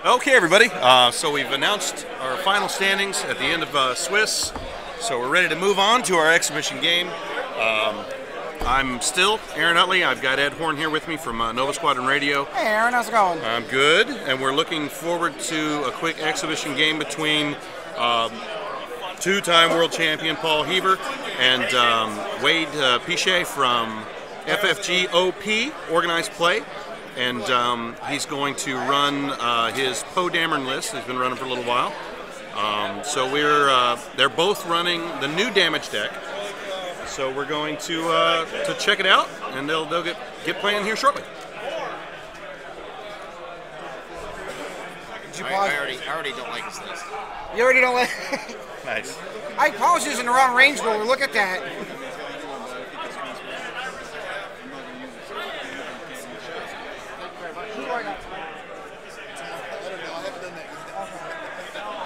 Okay, everybody. So we've announced our final standings at the end of Swiss. So we're ready to move on to our exhibition game. I'm still Aaron Utley. I've got Ed Horn here with me from Nova Squadron Radio. Hey, Aaron, how's it going? I'm good, and we're looking forward to a quick exhibition game between two-time world champion Paul Heaver and Wade Piche from FFG Organized Play. And he's going to run his Poe Dameron list. He's been running for a little while. So they're both running the new damage deck. So we're going to check it out, and they'll get playing here shortly. I already don't like his list. You already don't like. Nice. Paul's using the wrong range roller. Look at that.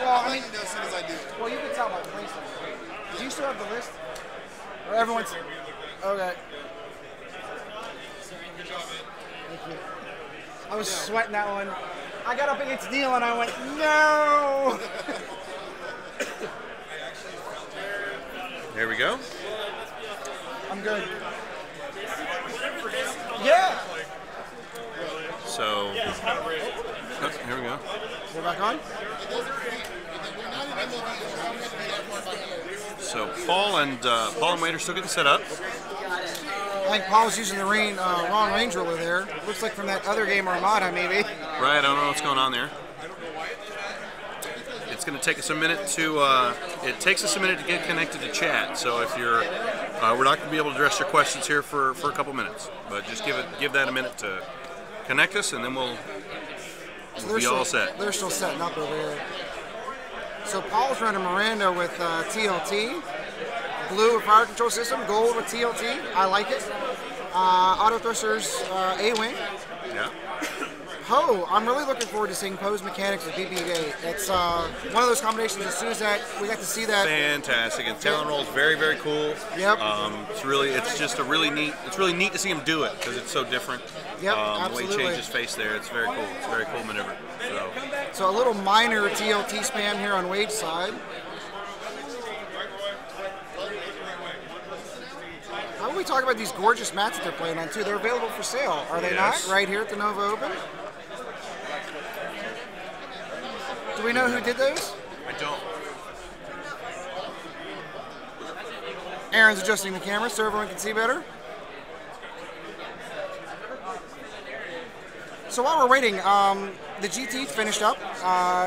Well, I mean, as soon as I do. well, you can tell by the placement. Do you still have the list? Or everyone's. Okay. Thank you. I was sweating that one. I got up against Neil and I went, no! There we go. I'm good. Yeah! So, here we go. We're back on? So Paul and Wade are still getting set up. I think Paul's using the wrong range roller there. Looks like from that other game, Armada, maybe. Right, I don't know what's going on there. It's going to take us a minute to. It takes us a minute to get connected to chat. So if you're, we're not going to be able to address your questions here for a couple minutes. But just give that a minute to connect us, and then we'll be all set. They're still setting up over here. So Paul's running Miranda with TLT, blue with fire control system, gold with TLT. I like it. Auto thrusters A-wing. Yeah. Poe, I'm really looking forward to seeing Poe's mechanics with BB-8. It's one of those combinations. As soon as we got to see that. Fantastic, and Talon Roll's very, very cool. Yep. It's just a really neat. It's really neat to see him do it because it's so different. Yep, The way he absolutely. changes face there, it's very cool. It's a very cool maneuver. So a little minor TLT spam here on Wade's side. How about we talk about these gorgeous mats that they're playing on too? They're available for sale, are they Yes. not? Right here at the Nova Open. Do we know who did those? I don't. Aaron's adjusting the camera so everyone can see better. So while we're waiting, the GT finished up.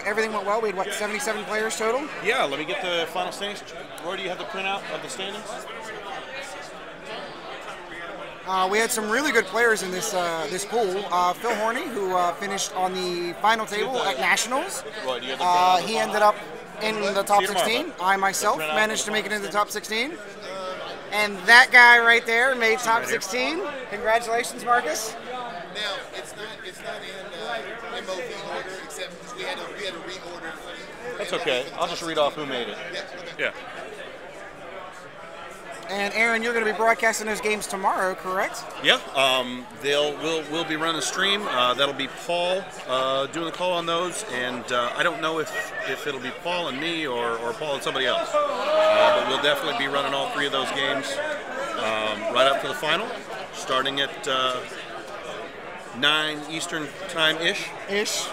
Everything went well. We had, 77 players total? Yeah, let me get the final standings. Roy, do you have the printout of the standings? We had some really good players in this pool. Phil Horney, who finished on the final table at Nationals. Roy, do you have the printout? He ended up in the top See you tomorrow, 16. bud. I myself managed to make it into the top 16. And that guy right there made top 16. Congratulations, Marcus. Now it's not in MOV order except because we had to reorder. That's okay. I'll just read off who made it. Yeah. And Aaron, you're going to be broadcasting those games tomorrow, correct? Yeah. We'll be running a stream. That'll be Paul doing the call on those, and I don't know if it'll be Paul and me or Paul and somebody else. But we'll definitely be running all three of those games right up to the final, starting at 9 Eastern time-ish. Ish.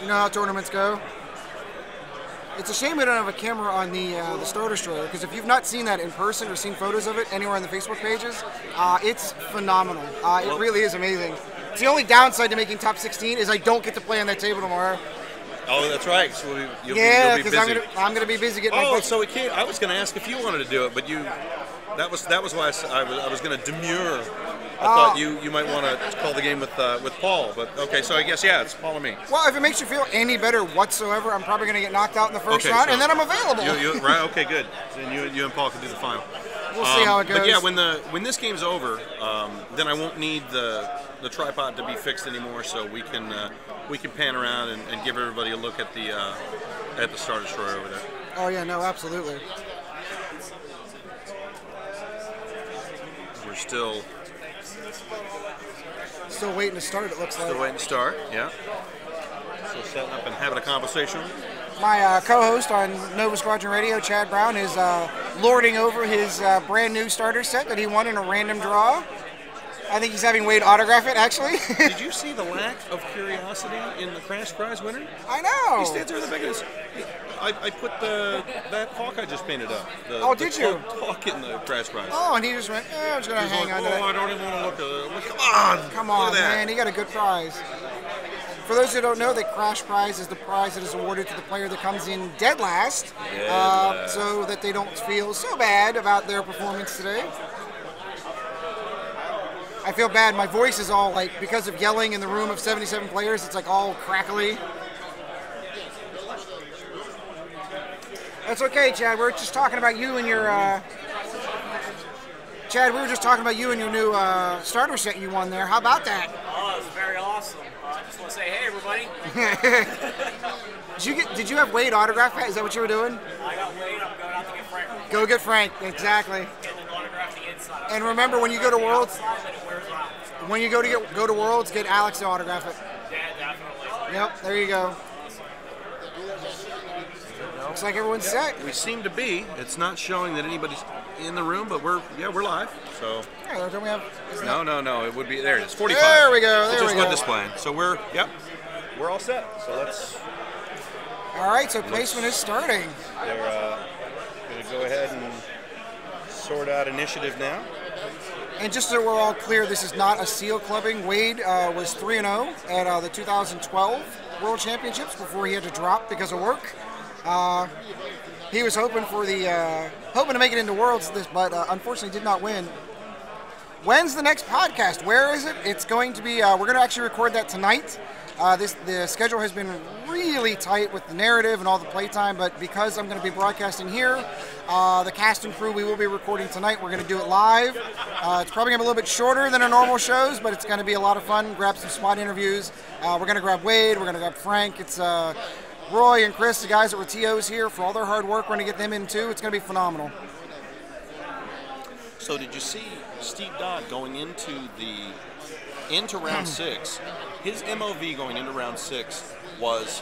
You know how tournaments go. It's a shame we don't have a camera on the Star Destroyer, because if you've not seen that in person or seen photos of it anywhere on the Facebook pages, it's phenomenal. It really is amazing. It's the only downside to making top 16 is I don't get to play on that table tomorrow. Oh, that's right. So you'll be because busy. I'm gonna be busy getting my Oh, books. so it came. I was going to ask if you wanted to do it, but that was why I was going to demur. I thought you might want to call the game with Paul, but okay. So I guess it's Paul and me. Well, if it makes you feel any better whatsoever, I'm probably gonna get knocked out in the first round, so and then I'm available. Right? Okay, good. Then you and Paul can do the final. We'll see how it goes. But yeah, when this game's over, then I won't need the tripod to be fixed anymore, so we can pan around and give everybody a look at the Star Destroyer over there. Oh yeah, no, absolutely. We're still Still waiting to start, it looks like. waiting to start. Yeah. So setting up and having a conversation. My co-host on Nova Squadron Radio, Chad Brown, is lording over his brand new starter set that he won in a random draw. I think he's having Wade autograph it, actually. Did you see the lack of curiosity in the Crash Prize winner? I know. He stands there with the biggest. I put that hawk I just painted up. Did you? Hawk in the Crash Prize. Oh, and he just went, I'm just going to hang on to it. I don't even want to look at it. Come on, man. He got a good prize. For those who don't know, the Crash Prize is the prize that is awarded to the player that comes in dead last, so that they don't feel so bad about their performance today. I feel bad. My voice is all like, because of yelling in the room of 77 players, it's like all crackly. That's okay, Chad. We're just talking about you and your... Chad, we were just talking about you and your new starter set you won there. How about that? Oh, it was very awesome. I just want to say, hey, everybody. Did you have Wade autograph that? Is that what you were doing? I got Wade. I'm going out to get Frank. Go get Frank. Exactly. Get an autograph the inside. And remember, when you go to Worlds, So. when you go to Worlds, get Alex to autograph it. Yeah, definitely. Yep, there you go. Looks like everyone's set. We seem to be. It's not showing that anybody's in the room, but we're live. So. Yeah, don't we have? No. It would be there. It is 45. There we go. There we go. Displaying. So we're all set. So let's. All right. So placement is starting. They're going to go ahead and sort out initiative now. And just so we're all clear, this is not a seal clubbing. Wade was 3-0 at the 2012 World Championships before he had to drop because of work. He was hoping to make it into Worlds, but unfortunately did not win. When's the next podcast? Where is it? It's going to be. We're going to actually record that tonight. The schedule has been really tight with the narrative and all the playtime, but because I'm going to be broadcasting here, the cast and crew, we will be recording tonight. We're going to do it live. It's probably going to be a little bit shorter than our normal shows, but it's going to be a lot of fun. Grab some spot interviews. We're going to grab Wade. We're going to grab Frank. It's Roy and Chris, the guys that were TOs here, for all their hard work. We're going to get them in too. It's going to be phenomenal. So did you see Steve Dodd going into round 6? His MOV going into round 6 was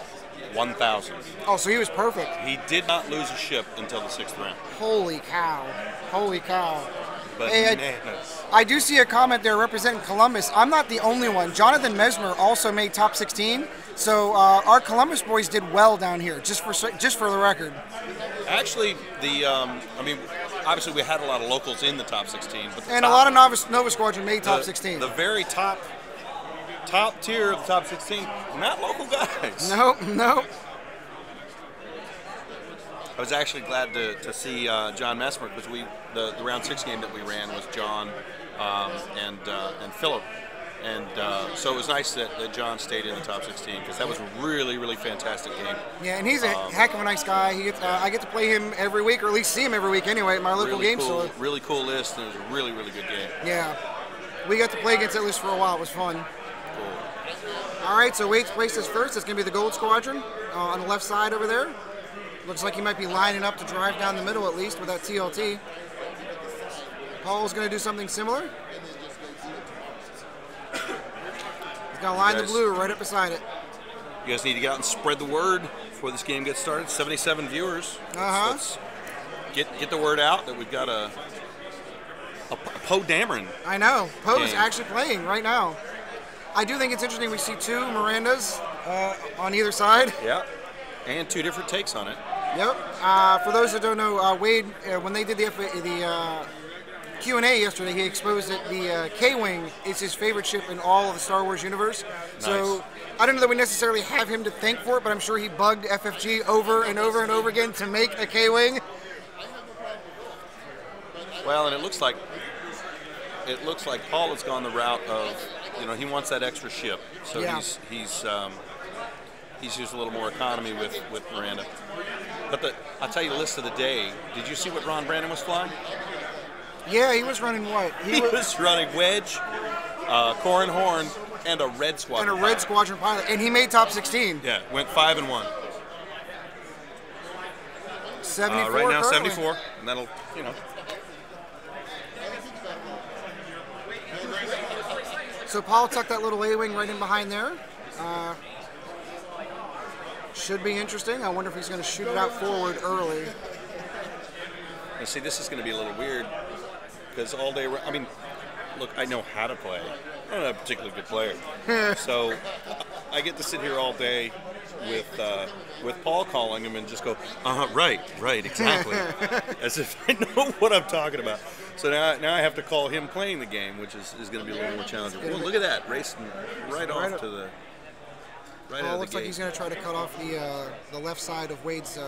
1,000. Oh, so he was perfect. He did not lose a ship until the 6th round. Holy cow. Holy cow. Bananas. I do see a comment there representing Columbus. I'm not the only one. Jonathan Mesmer also made top 16. So our Columbus boys did well down here, just for the record. Actually, obviously we had a lot of locals in the top 16, but a lot of Nova Squadron made top 16. The very top tier of the top 16, not local guys. Nope. I was actually glad to see John Messmer, because the round 6 game that we ran was John and Philip. And so it was nice that John stayed in the top 16, because that was a really, really fantastic game. Yeah, and he's a heck of a nice guy. I get to play him every week, or at least see him every week anyway at my local game store. Really cool list, and it was a really, really good game. Yeah. We got to play against that list for a while. It was fun. Cool. All right, so Wade's placed us first. It's going to be the Gold Squadron on the left side over there. Looks like he might be lining up to drive down the middle at least with that TLT. Paul's going to do something similar. He's going to line the blue right up beside it. You guys need to get out and spread the word before this game gets started. 77 viewers. Uh-huh. Let's get the word out that we've got a Poe Dameron. I know. Poe's actually playing right now. I do think it's interesting we see 2 Mirandas on either side. Yeah, and 2 different takes on it. Yep. For those that don't know, Wade, when they did the Q&A yesterday, he exposed that the K-Wing is his favorite ship in all of the Star Wars universe. Nice. So I don't know that we necessarily have him to thank for it, but I'm sure he bugged FFG over and over and over again to make a K-Wing. Well, and it looks like Paul has gone the route of, he wants that extra ship, so yeah. He's used a little more economy with Miranda. But I'll tell you the list of the day. Did you see what Ron Brandon was flying? Yeah, he was running what? He was running Wedge, Core and Horn, and a Red Squadron. And a Red Squadron pilot, and he made top 16. Yeah, went 5-1. 74 right now, currently. 74, and that'll, So Paul tucked that little A-wing right in behind there. Should be interesting. I wonder if he's going to shoot it out forward early. And see, this is going to be a little weird because all day. I mean, look, I know how to play. I'm not a particularly good player, so I get to sit here all day with Paul calling him and just go, right, exactly, as if I know what I'm talking about. So now I have to call him playing the game, which is going to be a little more challenging. Well, look at that, racing right off to the right out of the looks gate. like he's going to try to cut off the left side of Wade's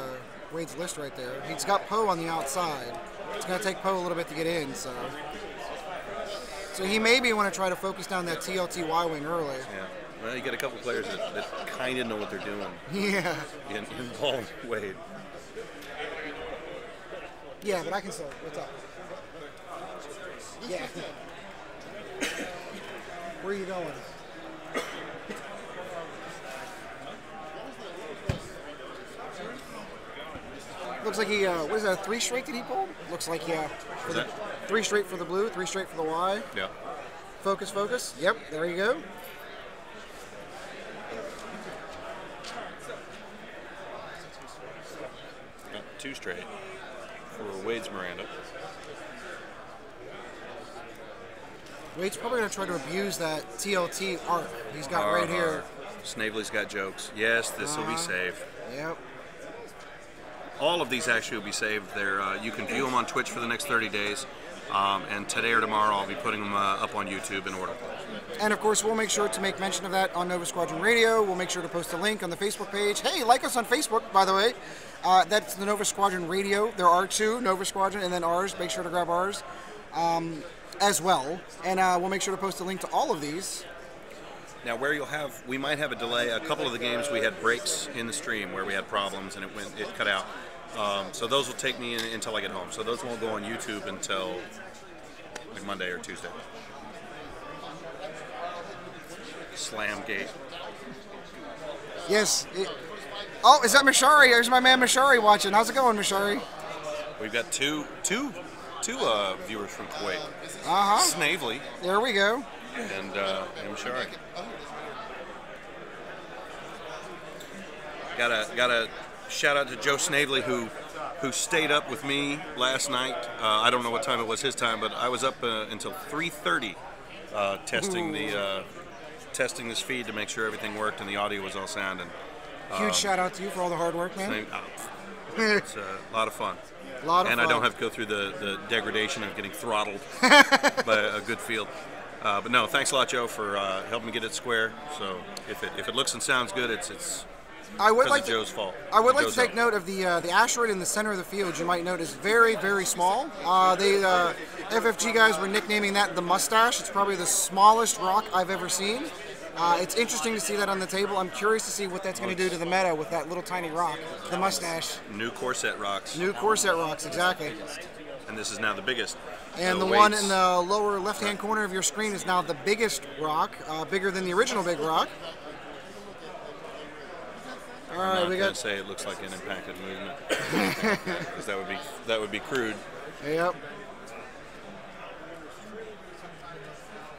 list right there. He's got Poe on the outside. It's going to take Poe a little bit to get in, so he maybe want to try to focus down that TLT Y-wing early. Yeah. Well, you got a couple players that kind of know what they're doing. Yeah. In Paul and Wade. Yeah, but I can still. What's up? Yeah. Where are you going? Looks like he, what is that, a 3 straight that he pulled? Looks like, yeah. Is that? 3 straight for the blue, 3 straight for the Y. Yeah. Focus, focus. Yep, there you go. Got 2 straight for Wade's Miranda. Wade's probably going to try to abuse that TLT arc he's got right here. Snavely's got jokes. Yes, this will be saved. Yep. All of these actually will be saved. You can view them on Twitch for the next 30 days. And today or tomorrow I'll be putting them up on YouTube in order. And of course, we'll make sure to make mention of that on Nova Squadron Radio. We'll make sure to post a link on the Facebook page. Hey, like us on Facebook, by the way. That's the Nova Squadron Radio. There are 2, Nova Squadron and then ours. Make sure to grab ours as well. And we'll make sure to post a link to all of these. Now, we might have a delay. A couple of the games we had breaks in the stream where we had problems and it cut out. So those will take me until I get home. So those won't go on YouTube until like Monday or Tuesday. Slam gate. Yes. Oh, is that Mashari? There's my man Mashari watching. How's it going, Mashari? We've got two viewers from Kuwait. Snavely. There we go. And Mashari. Got a shout out to Joe Snavely who stayed up with me last night. I don't know what time it was his time, but I was up until 3:30 testing this feed to make sure everything worked and the audio was all sound. And huge shout out to you for all the hard work, man. It's a lot of fun. I don't have to go through the degradation of getting throttled by a good field. But no, thanks a lot, Joe, for helping me get it square. So if it looks and sounds good, it's Joe's fault. I would like to take note of the asteroid in the center of the field. You might notice very, very small. The FFG guys were nicknaming that the mustache. It's probably the smallest rock I've ever seen. It's interesting to see that on the table. I'm curious to see what that's going to do to the meta with that little tiny rock, the mustache. New core set rocks. New core set rocks, exactly. And this is now the biggest. And the one in the lower left-hand corner of your screen is now the biggest rock, bigger than the original big rock. All right, we got to say it looks like an impacted movement because that would be crude. Yep.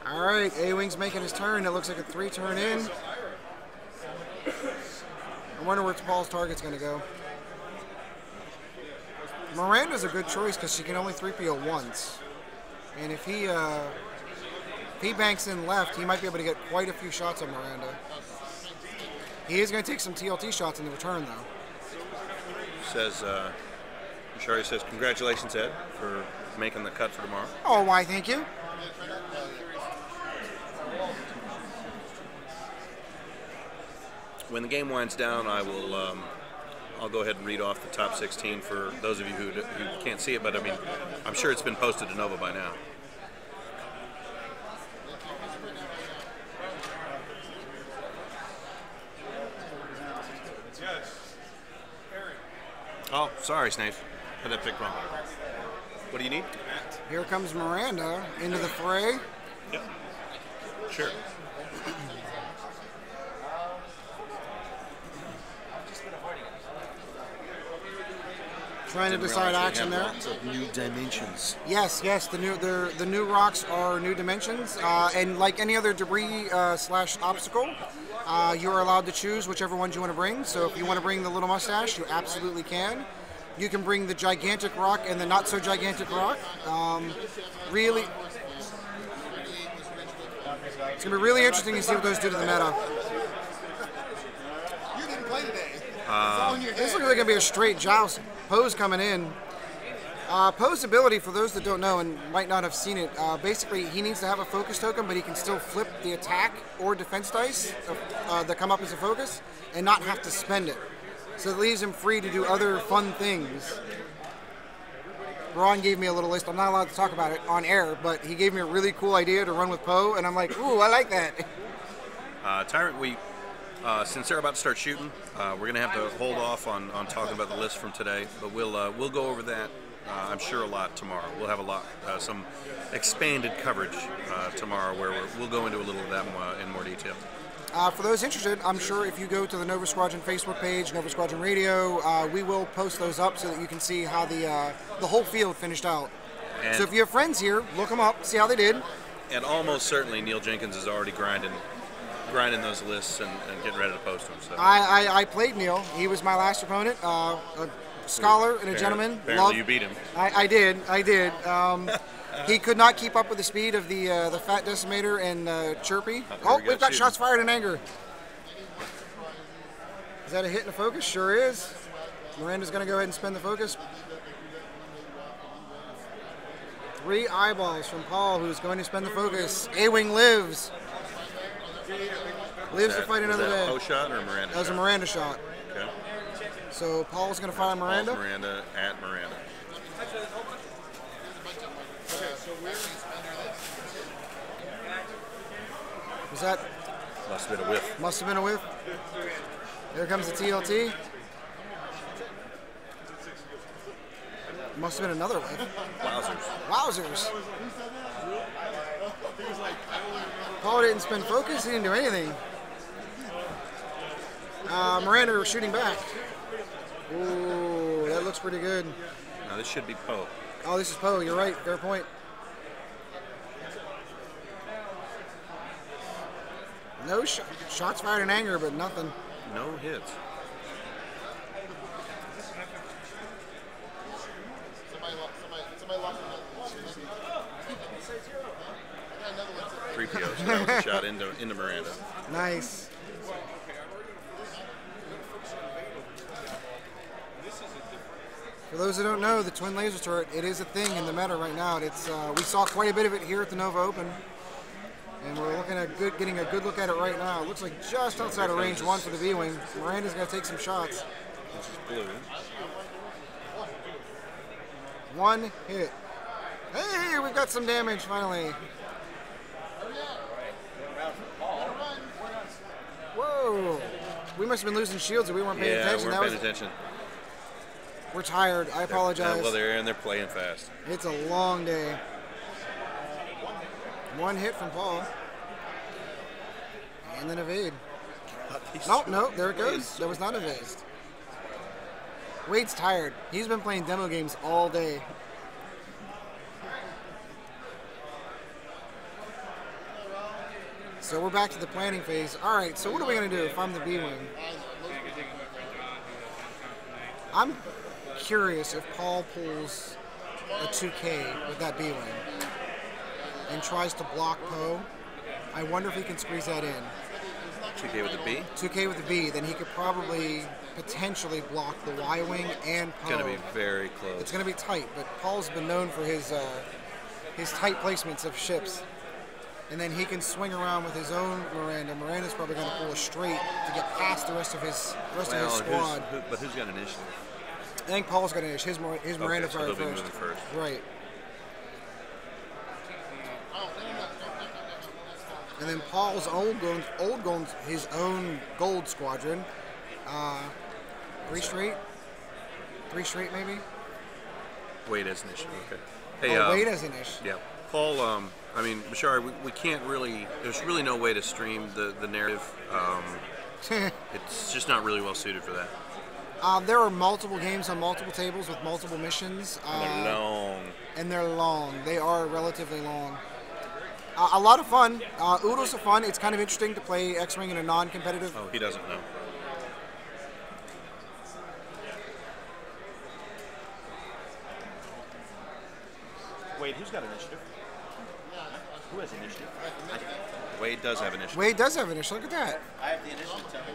All right, A-Wing's making his turn. It looks like a 3-turn in. I wonder where Paul's target's going to go. Miranda's a good choice because she can only 3PO once. And if he banks in left, he might be able to get quite a few shots on Miranda. He is going to take some TLT shots in the return, though. Shari says, congratulations, Ed, for making the cut for tomorrow. Oh, why, thank you. When the game winds down, I'll go ahead and read off the top 16 for those of you who can't see it, but I mean, I'm sure it's been posted to Nova by now. Oh, sorry, Snave. Had that picked wrong. What do you need? Here comes Miranda into the fray. Yep. Sure. Trying to Didn't decide realize we action had there. Lots of new dimensions. Yes, the new rocks are new dimensions, and like any other debris slash obstacle, you are allowed to choose whichever ones you want to bring. So if you want to bring the little mustache, you absolutely can. You can bring the gigantic rock and the not so gigantic rock. Really, it's gonna be really interesting to see what those do to the meta. You didn't play today. This looks like gonna be a straight joust. Poe's coming in. Poe's ability, for those that don't know and might not have seen it, basically he needs to have a focus token, but he can still flip the attack or defense dice that come up as a focus and not have to spend it. So it leaves him free to do other fun things. Ron gave me a little list. I'm not allowed to talk about it on air, but he gave me a really cool idea to run with Poe, and I'm like, ooh, I like that. Tyrant, since they're about to start shooting, we're going to have to hold off on talking about the list from today, but we'll go over that, I'm sure, a lot tomorrow. We'll have some expanded coverage tomorrow where we'll go into a little of that in more detail. For those interested, I'm sure if you go to the Nova Squadron Facebook page, Nova Squadron Radio, we will post those up so that you can see how the whole field finished out. And so if you have friends here, look them up, see how they did. And almost certainly Neil Jenkins is already grinding those lists and getting ready to post them. So. I played Neil. He was my last opponent, a scholar and a gentleman. Apparently you beat him. I did. He could not keep up with the speed of the Fat Decimator and Chirpy. Oh, we've got shots fired in anger. Is that a hit and a focus? Sure is. Miranda's going to go ahead and spend the focus. 3 eyeballs from Paul, who's going to spend the focus. A-Wing lives. Lives to fight another day. Was that a Poe shot or a Miranda That was a shot? Miranda shot. Okay. So Paul's going to fire Miranda. Paul's Miranda at Miranda. Was that? Must have been a whiff. Must have been a whiff. There comes the TLT. Must have been another whiff. Wowzers. Paul didn't spend focus. He didn't do anything. Miranda shooting back. Ooh, that looks pretty good. Now this should be Poe. Oh, this is Poe. You're right. Fair point. No shots fired in anger, but nothing. No hits. Somebody lost it. 3 POs. So that was a shot into Miranda. Nice. For those who don't know, the twin laser turret, it is a thing in the meta right now. It's we saw quite a bit of it here at the Nova Open, and we're looking at getting a good look at it right now. It looks like just outside of range 1 for the V-Wing. Miranda's going to take some shots. This is blue. 1 hit. Hey, we've got some damage finally. Whoa! We must have been losing shields if we weren't paying attention. Yeah, we weren't paying attention. We're tired. I apologize. Well, they're playing fast. It's a long day. 1 hit from Paul. And then evade. No, there it goes. That was not evade. Wade's tired. He's been playing demo games all day. So we're back to the planning phase. All right, so what are we going to do if I'm the B-Wing? I'm curious if Paul pulls a 2K with that B-Wing and tries to block Poe. I wonder if he can squeeze that in. 2K with the B? 2K with the B, then he could probably potentially block the Y-Wing and Poe. It's going to be very close. It's going to be tight, but Paul's been known for his tight placements of ships. And then he can swing around with his own Miranda. Miranda's probably going to pull a straight to get past the rest of his squad. But who's got initiative? I think Paul's got his Miranda so fire he'll be moving first. Right. And then Paul's his own gold squadron. 3 straight? 3 straight maybe? Wade has initiative, okay. Hey, Wade has initiative. Yeah. Paul, Bashar, we can't really, there's really no way to stream the narrative. It's just not really well suited for that. There are multiple games on multiple tables with multiple missions. They're long. And they're long. They are relatively long. A lot of fun. Oodles are fun. It's kind of interesting to play X-Wing in a non-competitive. Oh, he doesn't know. Wait, who's got initiative? Who has initiative? Wade does have initiative. Wade does have initiative. Look at that. I have the initiative token.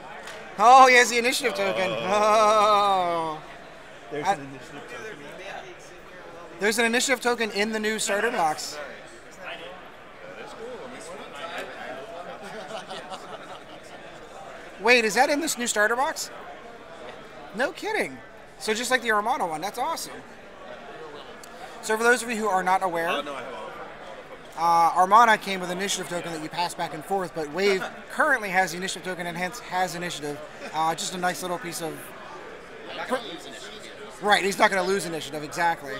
Oh, he has the initiative token. Oh. There's an initiative token. There's an initiative token in the new starter box. Wait, is that in this new starter box? No kidding. So just like the Armada one, that's awesome. So for those of you who are not aware, Oh, no, I have all. Armada came with an initiative token that you pass back and forth, but Wave currently has the initiative token and hence has initiative. Just a nice little piece of... Right, he's not going to lose initiative, exactly.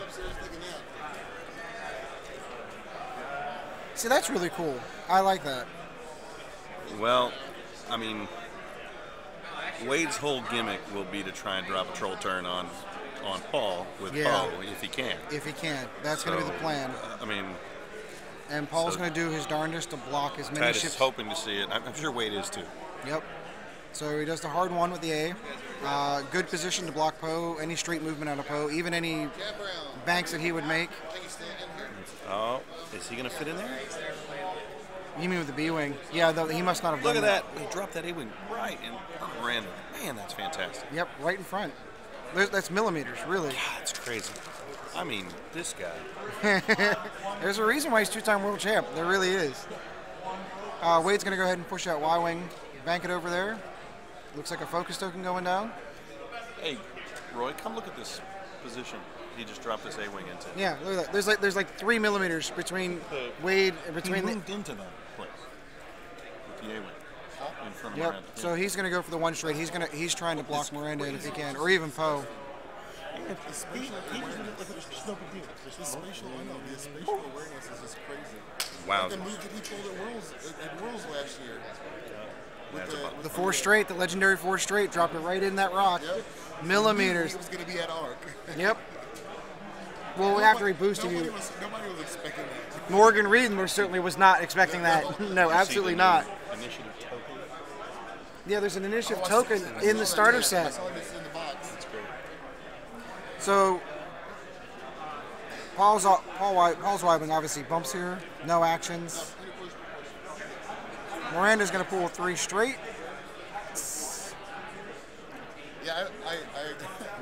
See, that's really cool. I like that. Well, I mean, Wade's whole gimmick will be to try and drop a troll turn on Paul with Poe if he can. If he can. That's going to be the plan. I mean, And Paul's so- going to do his darndest to block as many Ted ships. is hoping to see it. I'm sure Wade is too. Yep. So he does the hard one with the A. Good position to block Poe, any straight movement out of Poe, even any banks that he would make. Oh, is he going to fit in there? You mean with the B-Wing? Yeah, though he must not have Look done at that. He dropped that A-Wing right in Miranda. Man, that's fantastic. Yep, right in front. That's millimeters, really. God, that's crazy. I mean, this guy. There's a reason why he's two-time world champ. There really is. Wade's going to go ahead and push that Y-Wing, bank it over there. Looks like a focus token going down. Hey, Roy, come look at this position he just dropped this A-Wing into. Yeah, look at that. There's like 3 millimeters between Wade and between He the. moved into that place with the A-Wing in front of Yep. Miranda. So he's going to go for the one straight. He's trying to block Miranda if he can, or even Poe. His spatial awareness is just crazy. Wow. The move that he pulled at Worlds last year. That's about The 4 straight, the legendary 4 straight, dropped it right in that rock. Yep. Millimeters. It was going to be at Arc. Yep. Well, after he boosted Nobody you, was expecting that. Morgan Reed certainly was not expecting that. No, absolutely not. initiative token. Yeah, there's an initiative token in the starter set. I saw this in the box. That's great. So Paul's Y-Wing obviously bumps here. No actions. Miranda's going to pull 3 straight. Yeah, I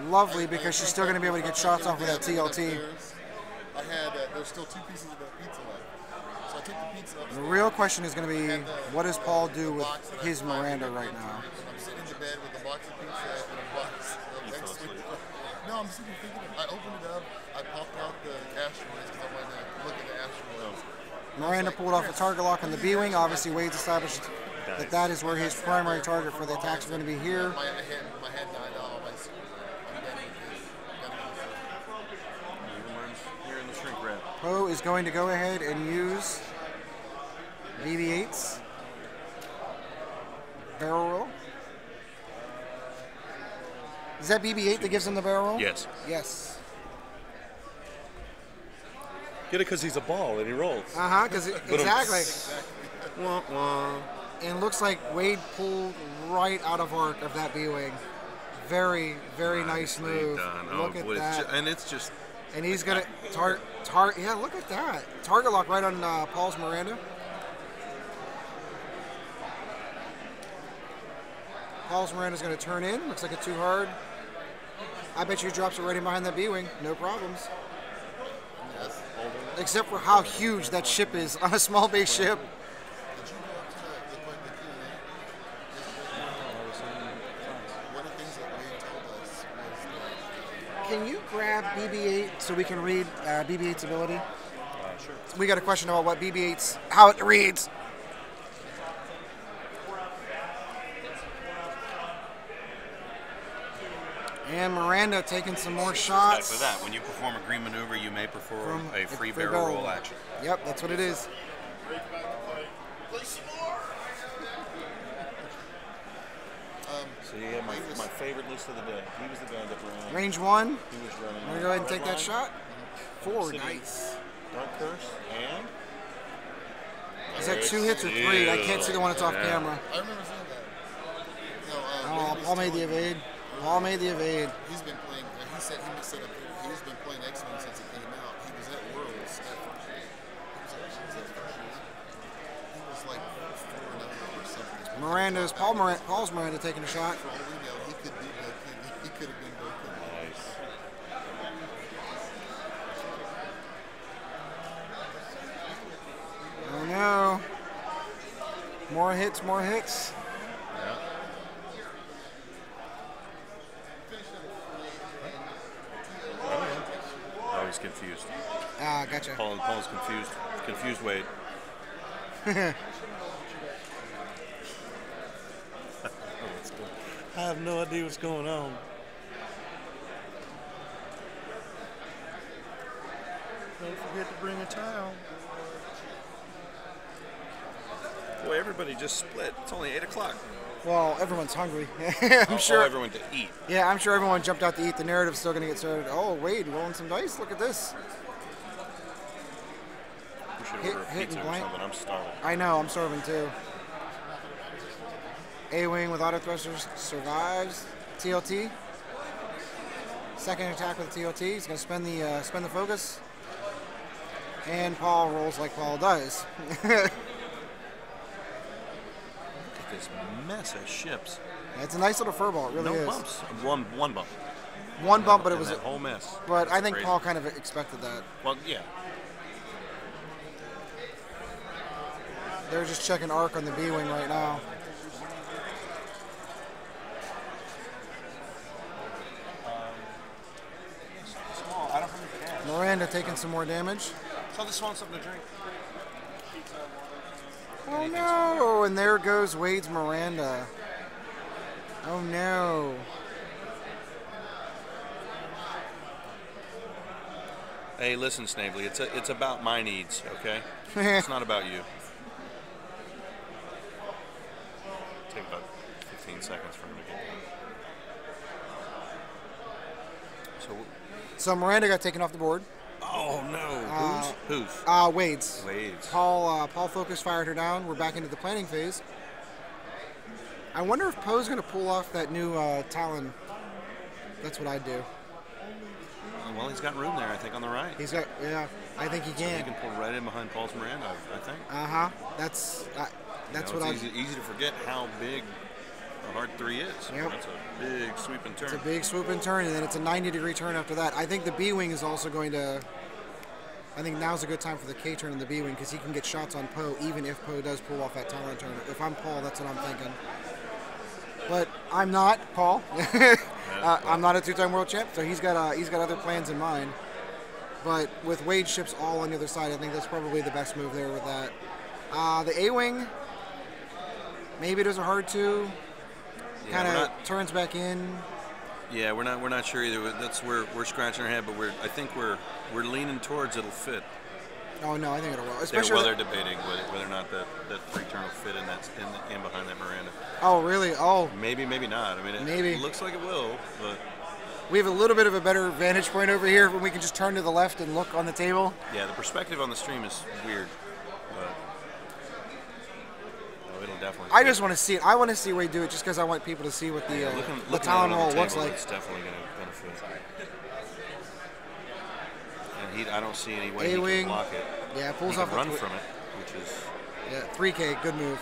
Lovely, because she's still going to be able to get shots off with that TLT. I had, there's still 2 pieces of that pizza left. So I took the pizza The upstairs. real question is going to be, what does Paul do with his Miranda right now? I'm sitting in the bed with a box of pizza and a box of You fell X-Wing. asleep. No, I'm sitting thinking, I opened it up, I popped out the asteroids because I wanted to look at the asteroids. Miranda pulled off a target lock on the B-Wing. Obviously, Wade's established that that is where his primary target for the attacks are going to be here. My head died all my secret. I'm done with this. Everyone's here in the shrink wrap. Poe is going to go ahead and use BB-8's barrel roll. Is that BB-8 that gives him the barrel roll? Yes. Yes. Get it because he's a ball and he rolls. Because exactly. Wah, wah. And it looks like Wade pulled right out of arc of that B-Wing. Very, very nice Nicely move. done. Look Oh, at boy, that. and it's just And he's gonna yeah, look at that. Target lock right on Paul's Miranda. Paul's Miranda's gonna turn in. Looks like it's too hard. I bet you he drops it right in behind that B-Wing. No problems. Yes. Except for how huge that ship is on a small base ship. Did you go up to the Q&A? One of the things that Wade told us was that Can you grab BB-8 so we can read BB-8's ability? Sure. We got a question about what BB-8's, how it reads. And Miranda taking some more shots. for that. When you perform a green maneuver, you may perform a free free barrel barrel roll action. Yep, that's what it is. So you have my favorite list of the day. He was the guy that ran. Range 1. He was running. I'm going to go ahead and take that Red shot. 4, City, nice. Dark Curse, and... Is that 2 hits or 3? I can't see the one that's off camera. I remember seeing that. No, Oh, Paul made the evade. Paul made the evade. He's been playing. He said he must set up. He's been playing XWM since it came out. He was at Worlds. He was like 4-0 or something. Miranda's Paul's Miranda taking a shot. For all we know, he could be Bo King. He could have been Bo King. Nice. Oh no. More hits, more hits. Yeah. I was confused. Ah, gotcha. Paul's confused. Confused Wade. I have no idea what's going on. Don't forget to bring a towel. Boy, everybody just split. It's only 8 o'clock. Well, everyone's hungry. I'm Oh, sure. everyone to eat. Yeah, I'm sure everyone jumped out to eat. The narrative's still going to get started. Oh, Wade, rolling some dice. Look at this. We should Hit- order a hit pizza and or blank. something. I'm starving. I know, I'm starving too. A-wing with auto thrusters survives. TLT. Second attack with TLT. He's going to spend the focus. And Paul rolls like Paul does. This mess of ships. It's a nice little furball. It really No is. bumps. One bump. One bump, but it And was. that whole mess. But I That's think crazy. Paul kind of expected that. Well, yeah. They're just checking arc on the B-wing right now. Small. I don't have any cash. Miranda taking some more damage. So this wants something to drink. Oh no! And there goes Wade's Miranda. Oh no. Hey, listen, Snavely. It's about my needs, okay? It's not about you. Take about 15 seconds for him to get done. So Miranda got taken off the board. Oh no! Who's? Wade's. Wade's. Paul Focus fired her down. We're back into the planning phase. I wonder if Poe's going to pull off that new Talon. That's what I'd do. Well, he's got room there, I think, on the right. He's got, yeah, I think he So he can. can pull right in behind Paul's Miranda, I think. That's It's what I. easy to forget how big a hard 3 is. Yep. That's a big sweep and turn. It's a big swoop and turn, and then it's a 90-degree turn after that. I think the B-wing is also going to. I think now's a good time for the K turn and the B-wing because he can get shots on Poe even if Poe does pull off that Talon turn. If I'm Paul, that's what I'm thinking. But I'm not Paul. I'm not a 2-time world champ, so he's got other plans in mind. But with Wade ships all on the other side, I think that's probably the best move there with that. The A-wing, maybe does a hard 2. Yeah, Kind we're of not- turns back in. Yeah, we're not sure either. That's where we're scratching our head, but I think we're leaning towards it'll fit. Oh no, I think it'll roll. Especially They're debating whether or not that 3-turn will fit in that in behind that Miranda. Oh really? Oh, Maybe not. I mean, Maybe. It looks like it will, but we have a little bit of a better vantage point over here when we can just turn to the left and look on the table. yeah, the perspective on the stream is weird. But it'll definitely. I fit. just want to see it. I want to see Wade do it just because I want people to see what the Looking Talon at it on roll the looks table, like. It's definitely going to fit. And I don't see any way he A-wing. can block it. Yeah, pulls He off can the run from it, which is. Yeah, 3K, good move.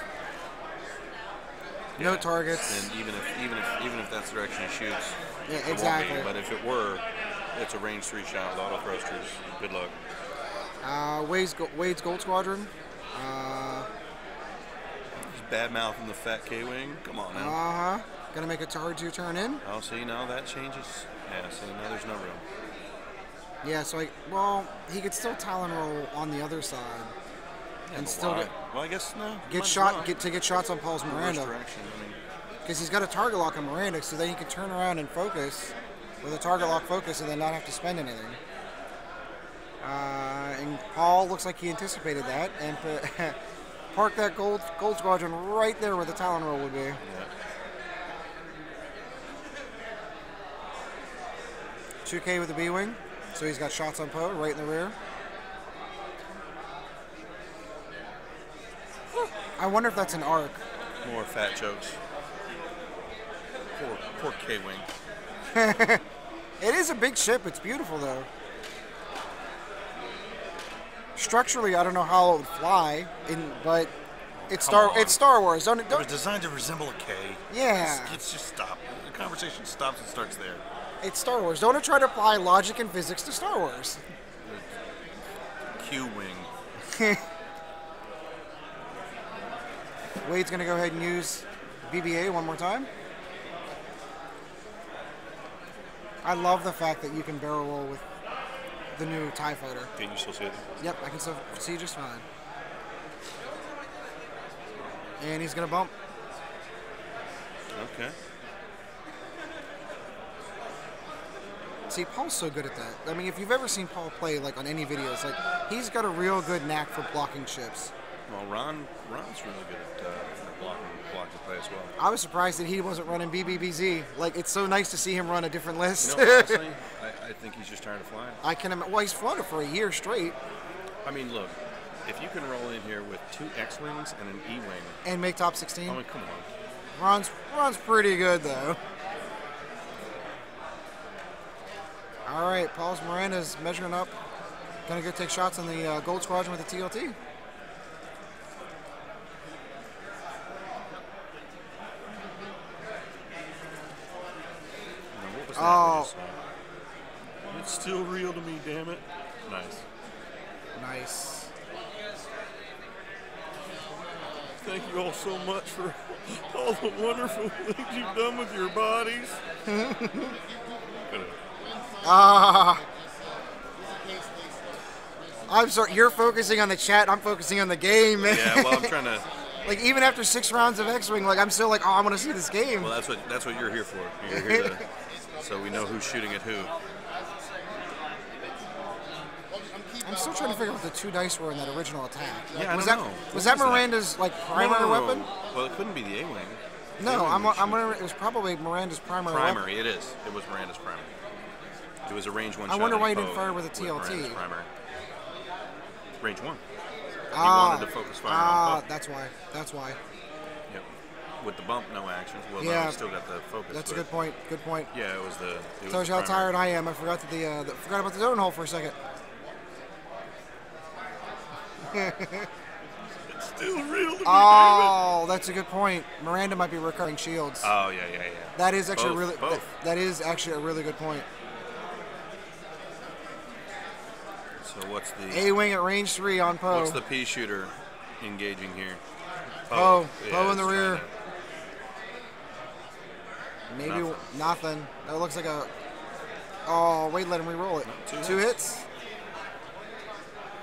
No yeah. targets. And even if that's the direction he shoots, Yeah, it won't be. exactly. But if it were, it's a range 3 shot with auto thrusters. Good luck. Wade's Gold Squadron. Just bad mouthing the fat K-wing. Come on now. Gonna make a hard 2 turn in. Oh, see, now that changes. Yeah, see, now there's no room. Yeah, so he could still Talon roll on the other side Yeah, and but still why? Well, I guess no. get shots on Paul's Reverse Miranda direction. I mean, because he's got a target lock on Miranda, so then he can turn around and focus with a target lock focus and then not have to spend anything. And Paul looks like he anticipated that and parked that gold squadron right there where the Talon roll would be. yeah. 2K with the B-Wing. So he's got shots on Poe right in the rear. I wonder if that's an arc. More fat jokes. Poor K-Wing. It is a big ship. It's beautiful, though. Structurally, I don't know how it would fly, but it's Star Wars. It was designed to resemble a K. Yeah. It's just stop. The conversation stops and starts there. It's Star Wars. Don't try to apply logic and physics to Star Wars. Q-Wing. Wade's going to go ahead and use BBA one more time. I love the fact that you can barrel roll with the new TIE Fighter. Can you still see it? Yep, I can still see just fine. And he's going to bump. Okay. See, Paul's so good at that. I mean, if you've ever seen Paul play, like, on any videos, like, he's got a real good knack for blocking ships. Well, Ron's really good at blocking play as well. I was surprised that he wasn't running BBBZ. Like, it's so nice to see him run a different list. You know, honestly, I think he's just tired of flying. I can imagine. Well, he's flown it for a year straight. I mean, look, if you can roll in here with 2 X-Wings and an E-Wing. And make top 16. I mean, come on. Ron's pretty good, though. All right, Paul's Miranda's measuring up. Gonna go take shots on the Gold Squadron with the TLT. Oh. It's still real to me, damn it. Nice. Nice. Thank you all so much for all the wonderful things you've done with your bodies. I'm sorry, you're focusing on the chat, I'm focusing on the game, man. Yeah, well, I'm trying to... Like, even after 6 rounds of X-Wing, like, I'm still like, oh, I want to see this game. Well, that's what you're here for. You're here to... So we know who's shooting at who. I'm still trying to figure out what the 2 dice were in that original attack. Like, Yeah, I don't know. Was that Miranda's like primary weapon? Well, it couldn't be the A-Wing. No, I'm wondering. It was probably Miranda's primary weapon. Primary, it is. It was Miranda's primary. It was a range 1 shot. I wonder why he didn't fire with a TLT. Miranda's primary. Range 1. He wanted to focus fire on Poe. That's why. That's why. Yep. With the bump, no action. Well, yeah, no, he still got the focus. That's a good point. Good point. Yeah, it was the. Tells you how tired I am. I forgot that forgot about the zone hole for a second. It's still real to me, Oh, that's a good point. Miranda might be recurring shields. Oh yeah. That is actually Both. that is actually a really good point. So what's the A-Wing at range 3 on Poe. What's the P shooter engaging here? Poe Yeah, in the rear. Maybe nothing. That looks like a. Oh, Wade let him re-roll it. No, 2 hits.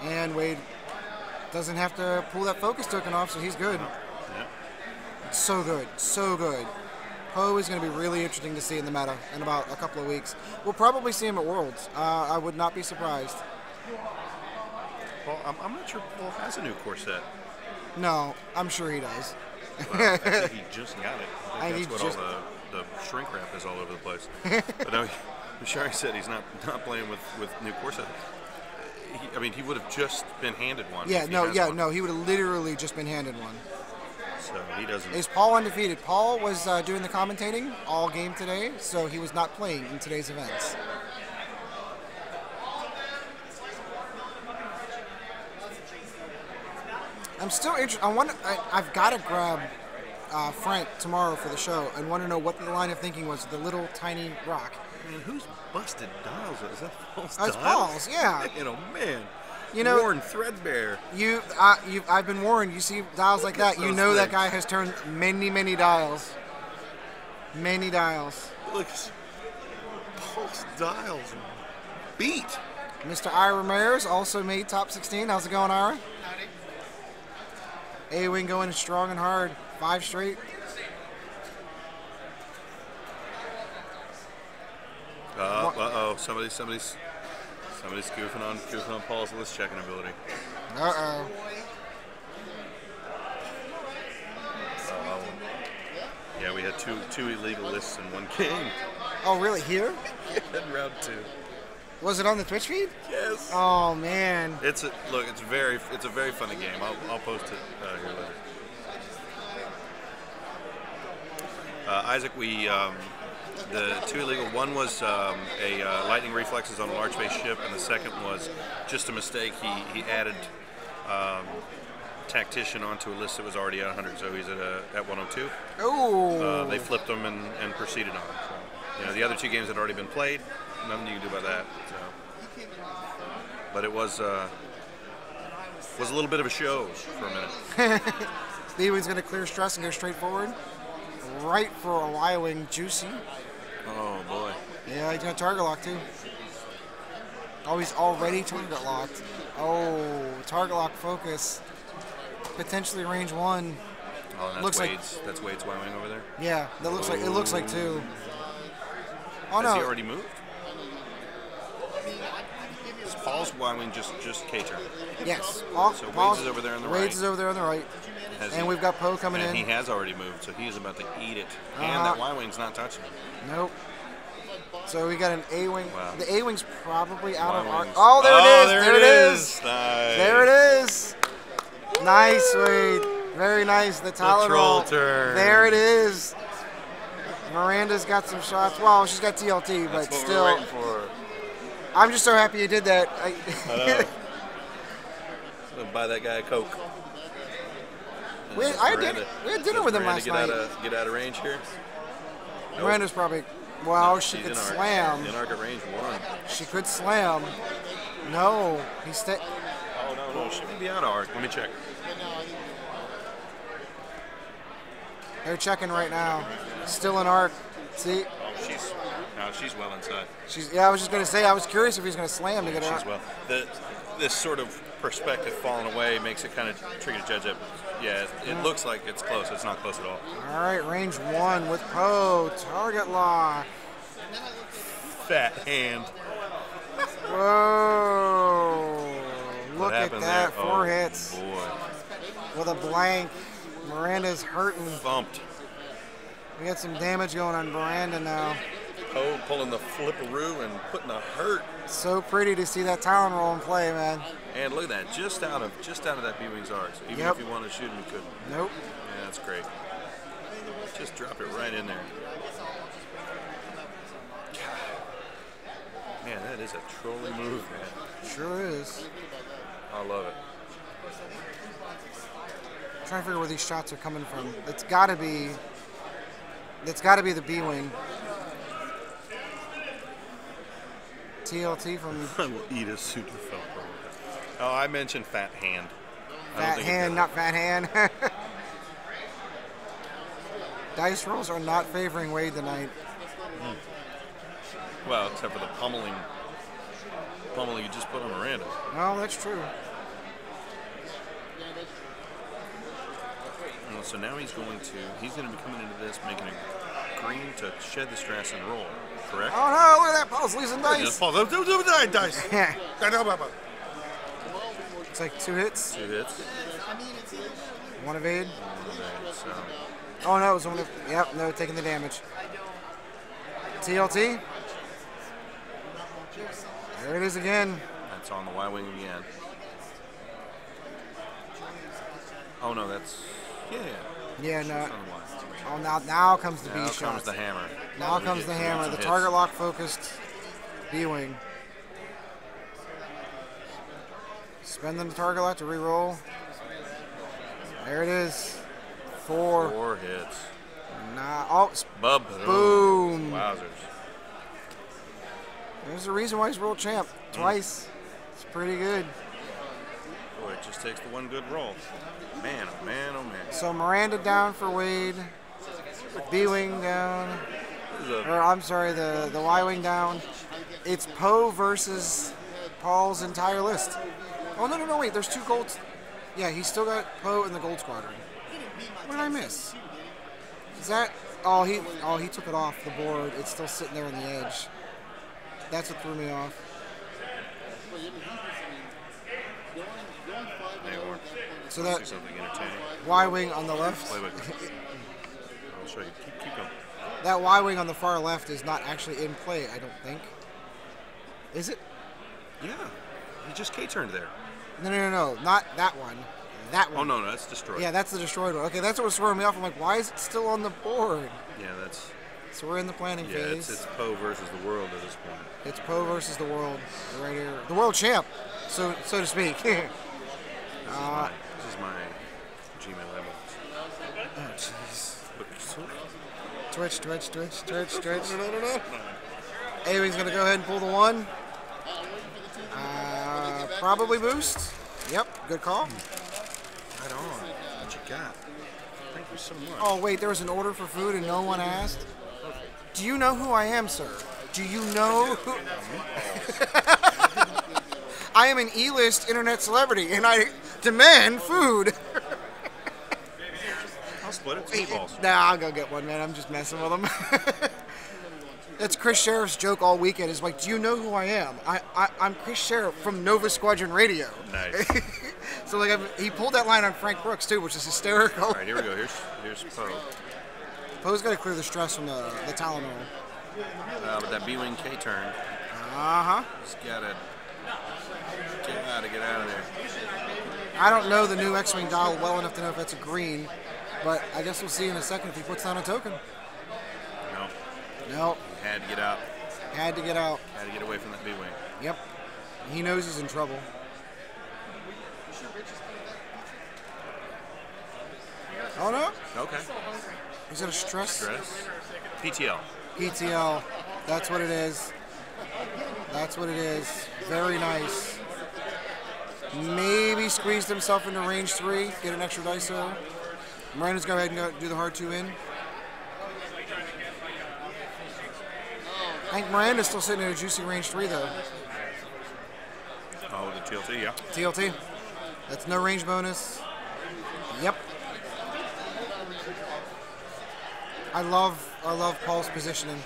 And Wade doesn't have to pull that focus token off, so he's good. Yeah. So good. So good. Poe is going to be really interesting to see in the meta in about a couple of weeks. We'll probably see him at Worlds. I would not be surprised. Well, I'm not sure Paul has a new core set. No, I'm sure he does. Well, I think he just got it. I think that's what all the shrink wrap is all over the place. But no, Shari said he's not playing with new core set. He would have just been handed one. Yeah, no, he would have literally just been handed one. So he doesn't. Is Paul undefeated? Paul was doing the commentating all game today, so he was not playing in today's events. I'm still interested. I've got to grab Frank tomorrow for the show and want to know what the line of thinking was. The little tiny rock. Man, who's busted dials? Is that Paul's That's Paul's, yeah. Man. You know, Warren threadbare. I've been warned. You see dials like that, you know that guy has turned many dials. Many dials. Look, Paul's dials beat. Mr. Ira Ramirez also made top 16. How's it going, Ira? A-Wing going strong and hard. 5 straight. Uh-oh. Somebody's goofing on Paul's list checking ability. Uh-oh. Yeah, we had two illegal lists in one game. Oh, really? Here? In round 2. Was it on the Twitch feed? Yes. Oh man. It's a very funny game. I'll post it here later. Isaac, the two illegal. One was a lightning reflexes on a large face ship, and the second was just a mistake. He added tactician onto a list that was already at 100, so he's at 102. Oh. They flipped him and proceeded on. So, the other two games had already been played. Nothing you can do about that. So. But it was a little bit of a show for a minute. B-Wing's going to clear stress and go straight forward. Right for a Y-Wing juicy. Oh, boy. Yeah, he's going to target lock, too. Oh, he's already target locked. Oh, target lock focus. Potentially range 1. Oh, and that's Wade's Y-Wing over there? Yeah, it looks like 2. Oh, Has no. he already moved? Is Paul's Y-Wing just K-turn? Yes. So Wade's is over there on the right. Wade's is over there on the right. And we've got Poe coming in. And he has already moved, so he is about to eat it. And that Y-Wing's not touching him. Nope. So we got an A-Wing. Wow. The A-Wing's probably out of arc. Y-Wings. Oh, there it is. Nice. There it is. Nice, Wade. Very nice. The Tylenol. troll turn. There it is. Miranda's got some shots. Well, she's got TLT, but That's what still. we're waiting for. I'm just so happy you did that. I know. I'm gonna buy that guy a Coke. we had dinner with him last night. Get out of range here. Nope. Miranda's probably. Well, she could slam. In arc at range 1. She could slam. No, he stayed. Oh no, she may be out of arc. Let me check. They're checking right now. Still in arc. See? Oh, she's well inside. Yeah, I was just gonna say. I was curious if he's gonna slam to get her. She's well. This sort of perspective falling away makes it kind of tricky to judge it. Yeah, it looks like it's close. It's not close at all. All right, range 1 with Poe. Target lock. Fat hand. Whoa. Look at that. There? 4 hits. Boy. With a blank. Miranda's hurting. Bumped. We got some damage going on Miranda now. Poe pulling the flipperoo and putting a hurt. So pretty to see that Talon roll in play, man. And look at that, just out of that B-Wing's arc. So even if you wanted to shoot him, you couldn't. Nope. Yeah, that's great. Just drop it right in there. Man, that is a trolling move, man. Sure is. I love it. I'm trying to figure where these shots are coming from. It's got to be the B-Wing. TLT from. I will eat a super felt. Oh, I mentioned fat hand. Fat hand, not fat hand. Dice rolls are not favoring Wade tonight. Well, except for the pummeling you just put on Miranda. No, that's true. Well, so now he's going to be coming into this making a green to shed the stress and roll. Correct? Oh no, look at that. Paul's losing dice. Paul, do dice. It's like 2 hits. 2 hits. 1 evade. So. Oh no, it was 1 of. Yep, no, taking the damage. TLT. There it is again. That's on the Y-Wing again. Oh no, that's. Yeah, no. Oh, now comes the B shot. Now comes the hammer. Now comes the hammer. The target lock focused B-Wing. Spending the target lock to re-roll. There it is. 4. 4 hits. Oh, boom. Wowzers. There's a reason why he's world champ. Twice. It's pretty good. Boy, it just takes the one good roll. Man, oh man, oh man. So Miranda down for Wade. B-Wing down. Or I'm sorry, the Y-Wing down. It's Poe versus Paul's entire list. Oh no, wait, there's 2 golds. Yeah, he's still got Poe in the gold squadron. What did I miss? Is that oh he took it off the board. It's still sitting there on the edge. That's what threw me off. So that Y-Wing on the left. Wait. I'll show you. Keep going. That Y-Wing on the far left is not actually in play, I don't think. Is it? Yeah. He just K-turned there. No. Not that one. That one. Oh, no, that's destroyed. Yeah, that's the destroyed one. Okay, that's what was throwing me off. I'm like, why is it still on the board? Yeah, that's... So we're in the planning phase. It's Poe versus the world at this point. It's Poe versus the world right here. The world champ, so to speak. This is my Gmail inbox. Oh, jeez. Twitch. No. Anyways, going to go ahead and pull the 1. Probably boost. Yep, good call. Right on. What you got? Thank you so much. Oh, wait, there was an order for food and no one asked? Do you know who I am, sir? Do you know who... I am an E-list internet celebrity, and I demand food. I'll split it 2 balls. Nah, I'll go get one, man. I'm just messing with him. That's Chris Sheriff's joke all weekend. Is like, do you know who I am? I'm Chris Sheriff from Nova Squadron Radio. Nice. So like, he pulled that line on Frank Brooks too, which is hysterical. All right, here we go. Here's Poe. Poe's got to clear the stress from the Tylenol. With that B-wing K-turn. Uh-huh. Just gotta get out of there. I don't know the new X-Wing dial well enough to know if that's a green, but I guess we'll see in a second if he puts down a token. No. No. Had to get out. Had to get out. Had to get away from that B-wing. Yep. He knows he's in trouble. Oh, no? Okay. Is it a stress? PTL. PTL. That's what it is. That's what it is. Very nice. Maybe squeezed himself into range 3. Get an extra dice roll. Miranda's go ahead and do the hard 2 in. I think Miranda's still sitting in a juicy range 3 though. Oh, the TLT, yeah. TLT. That's no range bonus. Yep. I love Paul's positioning.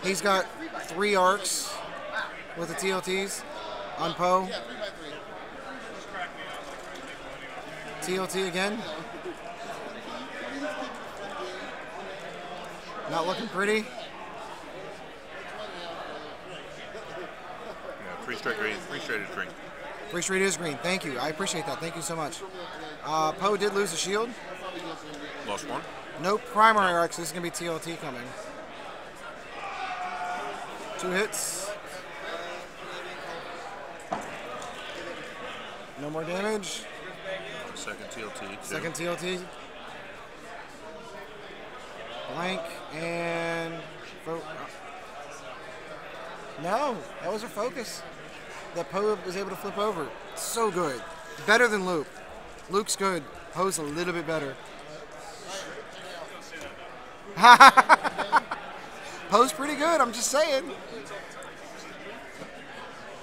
He's got 3 arcs with the TLTs on Poe. TLT again. Not looking pretty. Yeah, 3 straight green. 3 straight is green. 3 straight is green. Thank you. I appreciate that. Thank you so much. Poe did lose a shield. Lost 1. No primary arcs. This is going to be TLT coming. 2 hits. No more damage. Second TLT. Second TLT. Blank and... No, that was her focus. That Poe was able to flip over. So good. Better than Luke. Luke's good. Poe's a little bit better. Poe's pretty good, I'm just saying.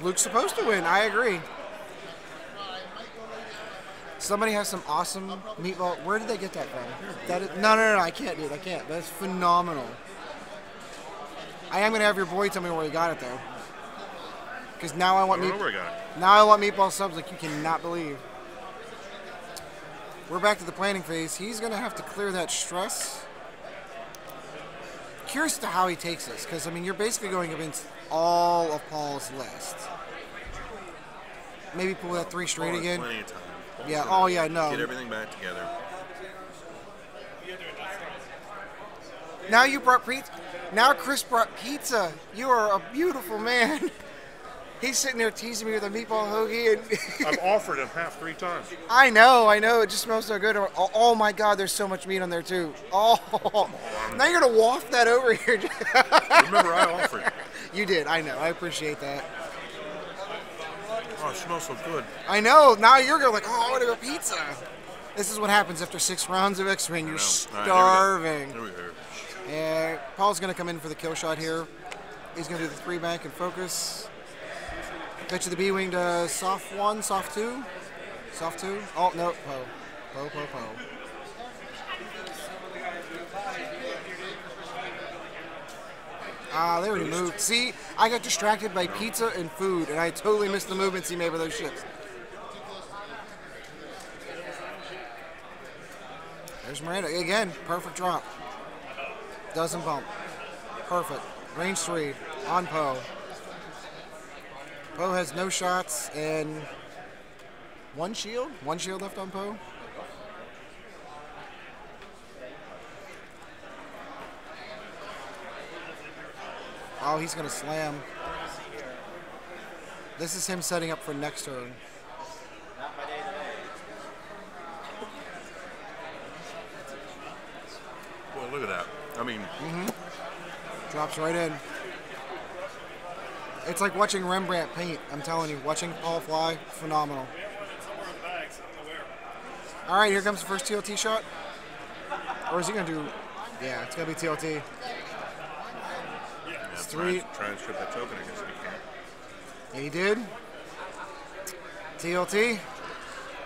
Luke's supposed to win, I agree. Somebody has some awesome meatball. Where did they get that from? That is, no, I can't, dude. I can't. That's phenomenal. I am gonna have your boy tell me where he got it though, because now I want I don't know where I got it. Now I want meatball subs like you cannot believe. We're back to the planning phase. He's gonna have to clear that stress. Curious to how he takes this, because I mean you're basically going against all of Paul's list. Maybe pull that 3 straight again. Plenty of time. Yeah. Oh yeah. No. Get everything back together. Now you brought pizza. Now Chris brought pizza. You are a beautiful man. He's sitting there teasing me with a meatball hoagie. And I've offered him half 3 times. I know. It just smells so good. Oh my God, there's so much meat on there too. Oh, now you're gonna waft that over here. Remember, I offered. You did. I know. I appreciate that. Oh, it smells so good. I know. Now you're going like, oh, I want to go pizza. This is what happens after 6 rounds of X-Wing. You're starving. There we go. And Paul's going to come in for the kill shot here. He's going to do the 3 bank and focus. Pitch of the B-Wing to soft 1, soft 2. Soft 2. Oh, no. Poe. They already moved. See, I got distracted by pizza and food, and I totally missed the movements he made with those ships. There's Miranda. Again, perfect drop. Doesn't bump. Perfect. Range 3 on Poe. Poe has no shots and one shield. One shield left on Poe. Oh, he's going to slam. This is him setting up for next turn. Well, look at that. I mean, Drops right in. It's like watching Rembrandt paint. I'm telling you, watching Paul fly, phenomenal. All right, here comes the first TLT shot. Or is he going to do... Yeah, it's going to be TLT. yeah, three. Try and strip that token, I guess if you can. He did. TLT.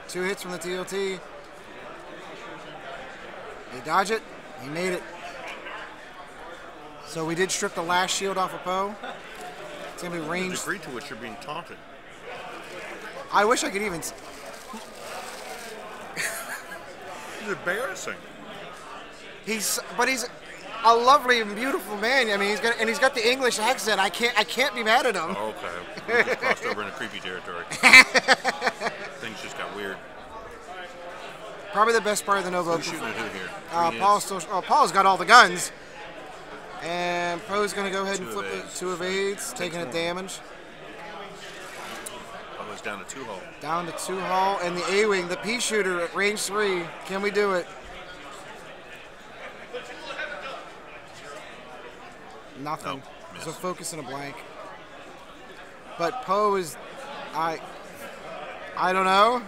2 hits from the TLT. He dodged it. He made it. So we did strip the last shield off of Poe. It's going to be The ranged. degree to which you're being taunted. I wish I could even... It's embarrassing. He's a lovely and beautiful man. I mean, he's got the English accent. I can't be mad at him. Oh, okay. We just crossed over into creepy territory. Things just got weird. Probably the best part of the Novo. Who's shooting at who here? Paul's got all the guns. And Poe's going to go ahead and Two flip it. evades. 2 evades, taking a damage. Oh, it's down to 2 hull. Down to 2 hull. And the A-Wing, the P shooter at range 3. Can we do it? Nothing. Nope, It's a miss. focus and a blank. But Poe is... I don't know.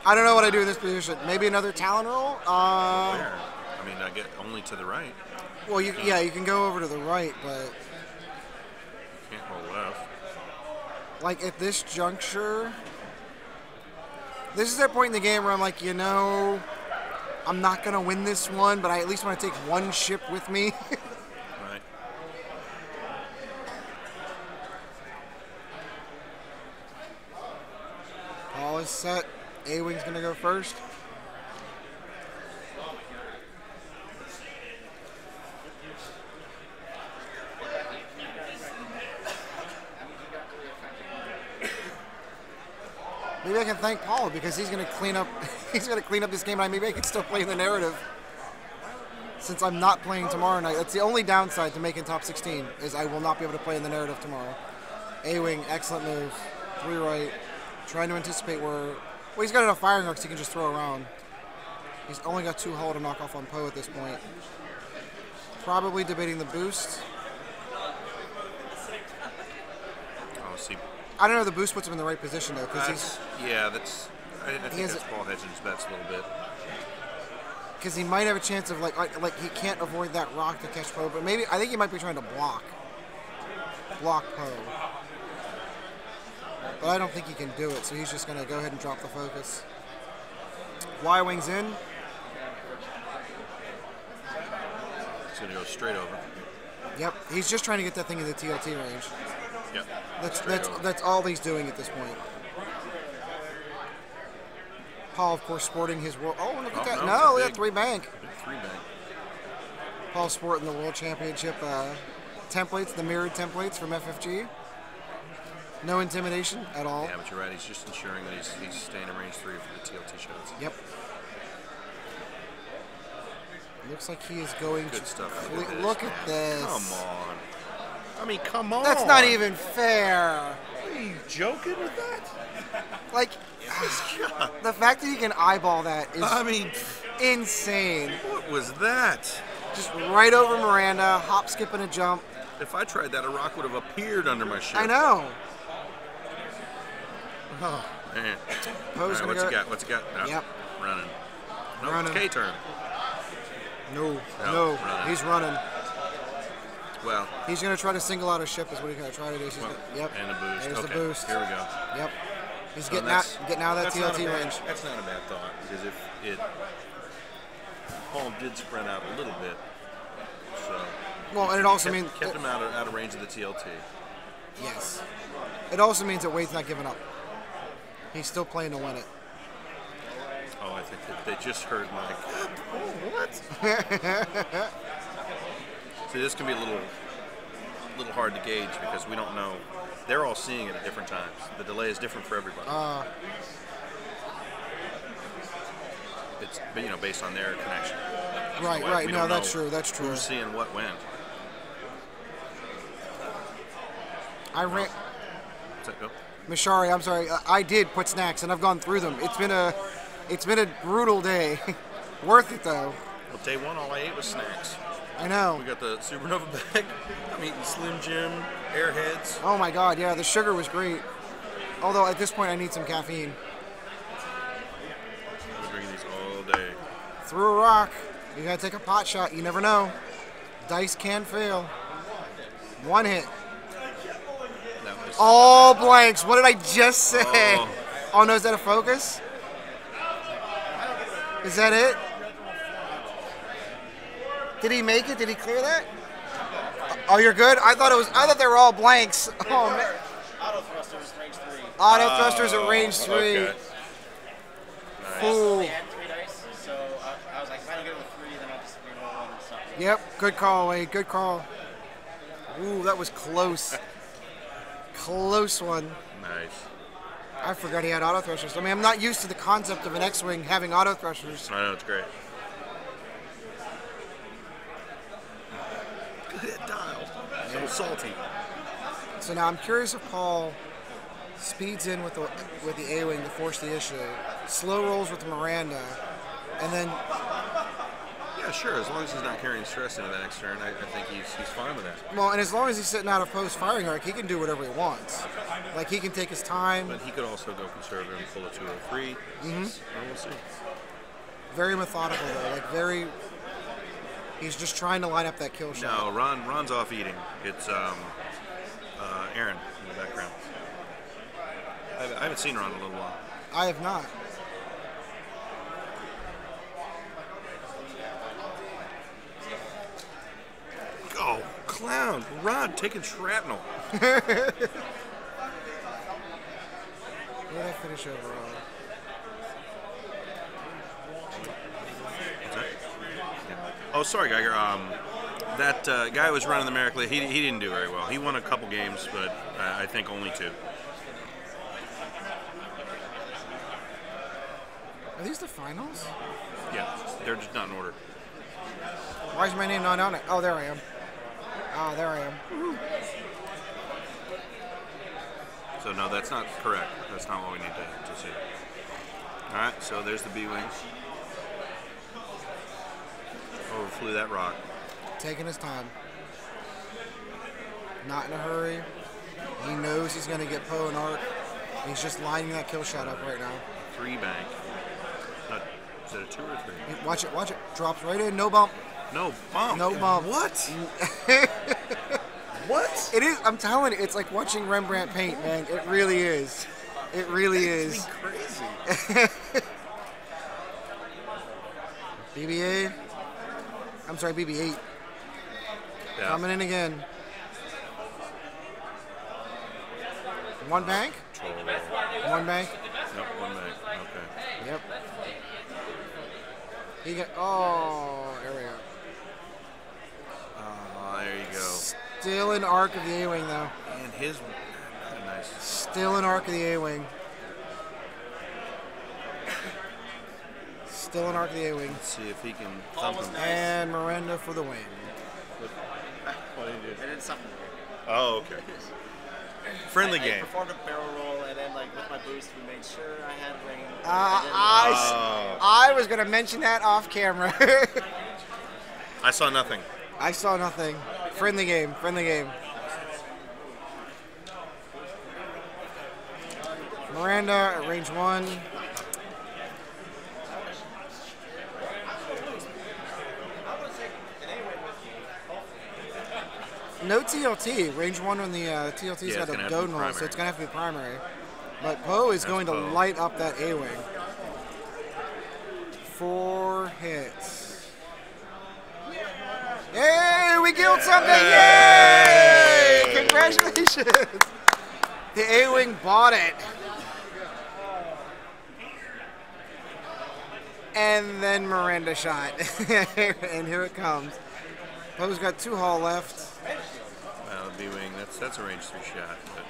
I don't know what I do in this position. Maybe another Talon roll? Where? I mean, I get only to the right. Well, you can go over to the right, but Can't roll left. like at this juncture, this is that point in the game where I'm like, I'm not gonna win this one, but I at least want to take one ship with me. Right. All is set. A-Wing's gonna go first. Maybe I can thank Paul because he's going to clean up. He's going to clean up this game, and maybe I can still play the narrative. Since I'm not playing tomorrow night, that's the only downside to making top 16 is I will not be able to play in the narrative tomorrow. A-Wing, excellent move, 3 right, trying to anticipate where. Well, he's got enough firing arcs he can just throw around. He's only got 2 hull to knock off on Poe at this point. Probably debating the boost. Oh, see. I don't know if the boost puts him in the right position though, because he's. Yeah, that's. I think has that's Paul hedging his bets a little bit. Because he might have a chance of like he can't avoid that rock to catch Poe, but maybe I think he might be trying to block Poe. But I don't think he can do it, so he's just going to go ahead and drop the focus. Y-Wing's in. It's going to go straight over. Yep, he's just trying to get that thing in the TLT range. Yep. That's all he's doing at this point. Paul, of course, sporting his world. Oh, look at that! no, No, it's a look at big- 3 bank. Big 3 bank. Paul sporting the World Championship templates, the mirrored templates from FFG. No intimidation at all. Yeah, but you're right. He's just ensuring that he's staying in range 3 for the TLT shots. Yep. Looks like he is going Good to. stuff. Look at this. Come on. I mean, come on. That's not even fair. Are you joking with that? Like, the fact that he can eyeball that is I mean, insane. what was that? Just right over Miranda, hop, skip, and a jump. If I tried that, a rock would have appeared under my ship. I know. Oh, man. Poe's All gonna right, what's go. he got? What's he got? No, Yep. Running. No, Running. it's K turn. No, running. he's running. Well, He's gonna try to single out a ship. Is what he's gonna try to do. Yep. and a boost. There's okay, the boost. here we go. Yep. He's So getting that's- out of that that's not a TLT bad- range. That's not a bad thought, because if it... Paul did spread out a little bit, so... Well, and it also kept, means kept him out of range of the TLT. yes. It also means that Wade's not giving up. He's still playing to win it. Oh, I think that they just heard my... Oh, what? See, this can be a little hard to gauge because we don't know they're all seeing it at different times. The delay is different for everybody. It's based on their connection. Right, So right. we No, don't that's know true. That's true. Who's seeing what when? I ran. What's that go? Mashari, I'm sorry. I did put snacks, and I've gone through them. It's been a brutal day. Worth it though. Well, day one, all I ate was snacks. I know. We got the Supernova bag. I'm eating Slim Jim, Airheads. Oh my God, yeah, the sugar was great. Although at this point, I need some caffeine. I've been drinking these all day. Through a rock. You gotta take a pot shot. You never know. Dice can fail. One hit. That was All blanks. What did I just say? Oh no, is that a focus? Is that it? Did he make it? Did he clear that? Oh, you're good? I thought they were all blanks. Oh man. Auto thrusters, range 3. Auto thrusters at range 3. okay. Fool. I had 3 dice, so I was like, if I don't get it with 3, then I'll just reroll and stuff. Yep, good call, Wade. Good call. Ooh, that was close. Close one. Nice. I forgot he had auto thrusters. I mean, I'm not used to the concept of an X-Wing having auto thrusters. I know, it's great. Good dial. So salty. So now I'm curious if Paul speeds in with the A-Wing to force the issue, slow rolls with the Miranda, and then Yeah, sure. As long as he's not carrying stress into that next turn, I think he's fine with that. well, and as long as he's sitting out of post firing arc, he can do whatever he wants. Like he can take his time. But he could also go conservative and pull a 203. Mm-hmm. We'll see. Very methodical though. Like very. He's just trying to line up that kill shot. No, Ron's off eating. It's Aaron in the background. I haven't seen Ron in a little while. I have not. Oh, clown. Ron taking shrapnel. Where did I finish overall? Oh, sorry, Geiger. That guy who was running the Miracle, he didn't do very well. He won a couple games, but I think only 2. Are these the finals? Yeah, they're just not in order. Why is my name not on it? Oh, there I am. Oh, there I am. Woo-hoo. So, no, that's not correct. That's not what we need to see. All right, so there's the B-Wing. Overflew that rock. Taking his time. Not in a hurry. He knows he's going to get Poe and Arc. He's just lining that kill shot up right now. 3 bank. Is it a 2 or 3? Watch it, watch it. Drops right in, no bump. No bump. No bump. What? What? It is, I'm telling you, it's like watching Rembrandt paint, man. It really is. It really is. Crazy. BB-8. I'm sorry, BB-8. Yeah. Coming in again. One bank? One bank? Nope, 1 bank. Okay. Yep. He got, oh, there we go. Oh, there you go. Still an arc of the A-Wing, though. And his... Nice. Still an arc of the A-Wing. Still an arc of the A-Wing. Let's see if he can thump him. And Miranda for the win. What did he do? I did something. Oh, okay. Friendly I game. performed a barrel roll, and then like with my boost, we made sure I had range. I was going to mention that off camera. I saw nothing. I saw nothing. Friendly game. Friendly game. Miranda at range 1. No TLT. Range 1 on the TLT's Yeah, got it's gonna a have to go be null, so primary. it's going to have to be primary. But Poe is going to Poe. light up that A-Wing. 4 hits. Yay! We killed something! Yay! Congratulations! The A-Wing bought it. And then Miranda shot. And here it comes. Poe's got 2 hull left. Well, B-Wing, that's a range 3 shot. But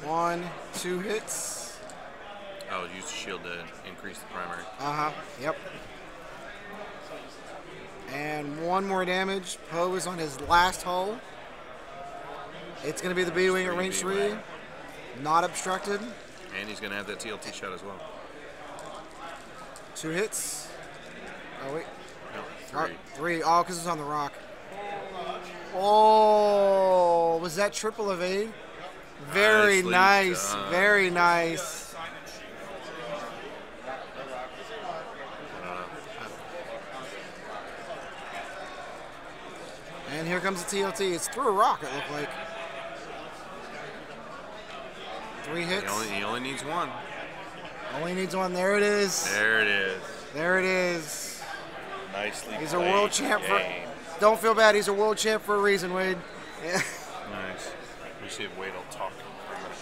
1, 2 hits. Oh, use the shield to increase the primary. Yep. And 1 more damage. Poe is on his last hull. It's going to be the B-Wing at range 3. Not obstructed. And he's going to have that TLT shot as well. 2 hits. Oh, wait. No, 3. 3. Oh, because it's on the rock. Oh, was that triple evade? Very Nicely nice. done. Very nice. And here comes the TLT. It's through a rock, it looked like. 3 hits. He only needs 1. Only needs 1. There it is. There it is. There it is. Nicely He's a played world champ for. game. Don't feel bad. He's a world champ for a reason, Wade. Yeah. Nice. Let me see if Wade will talk for a minute.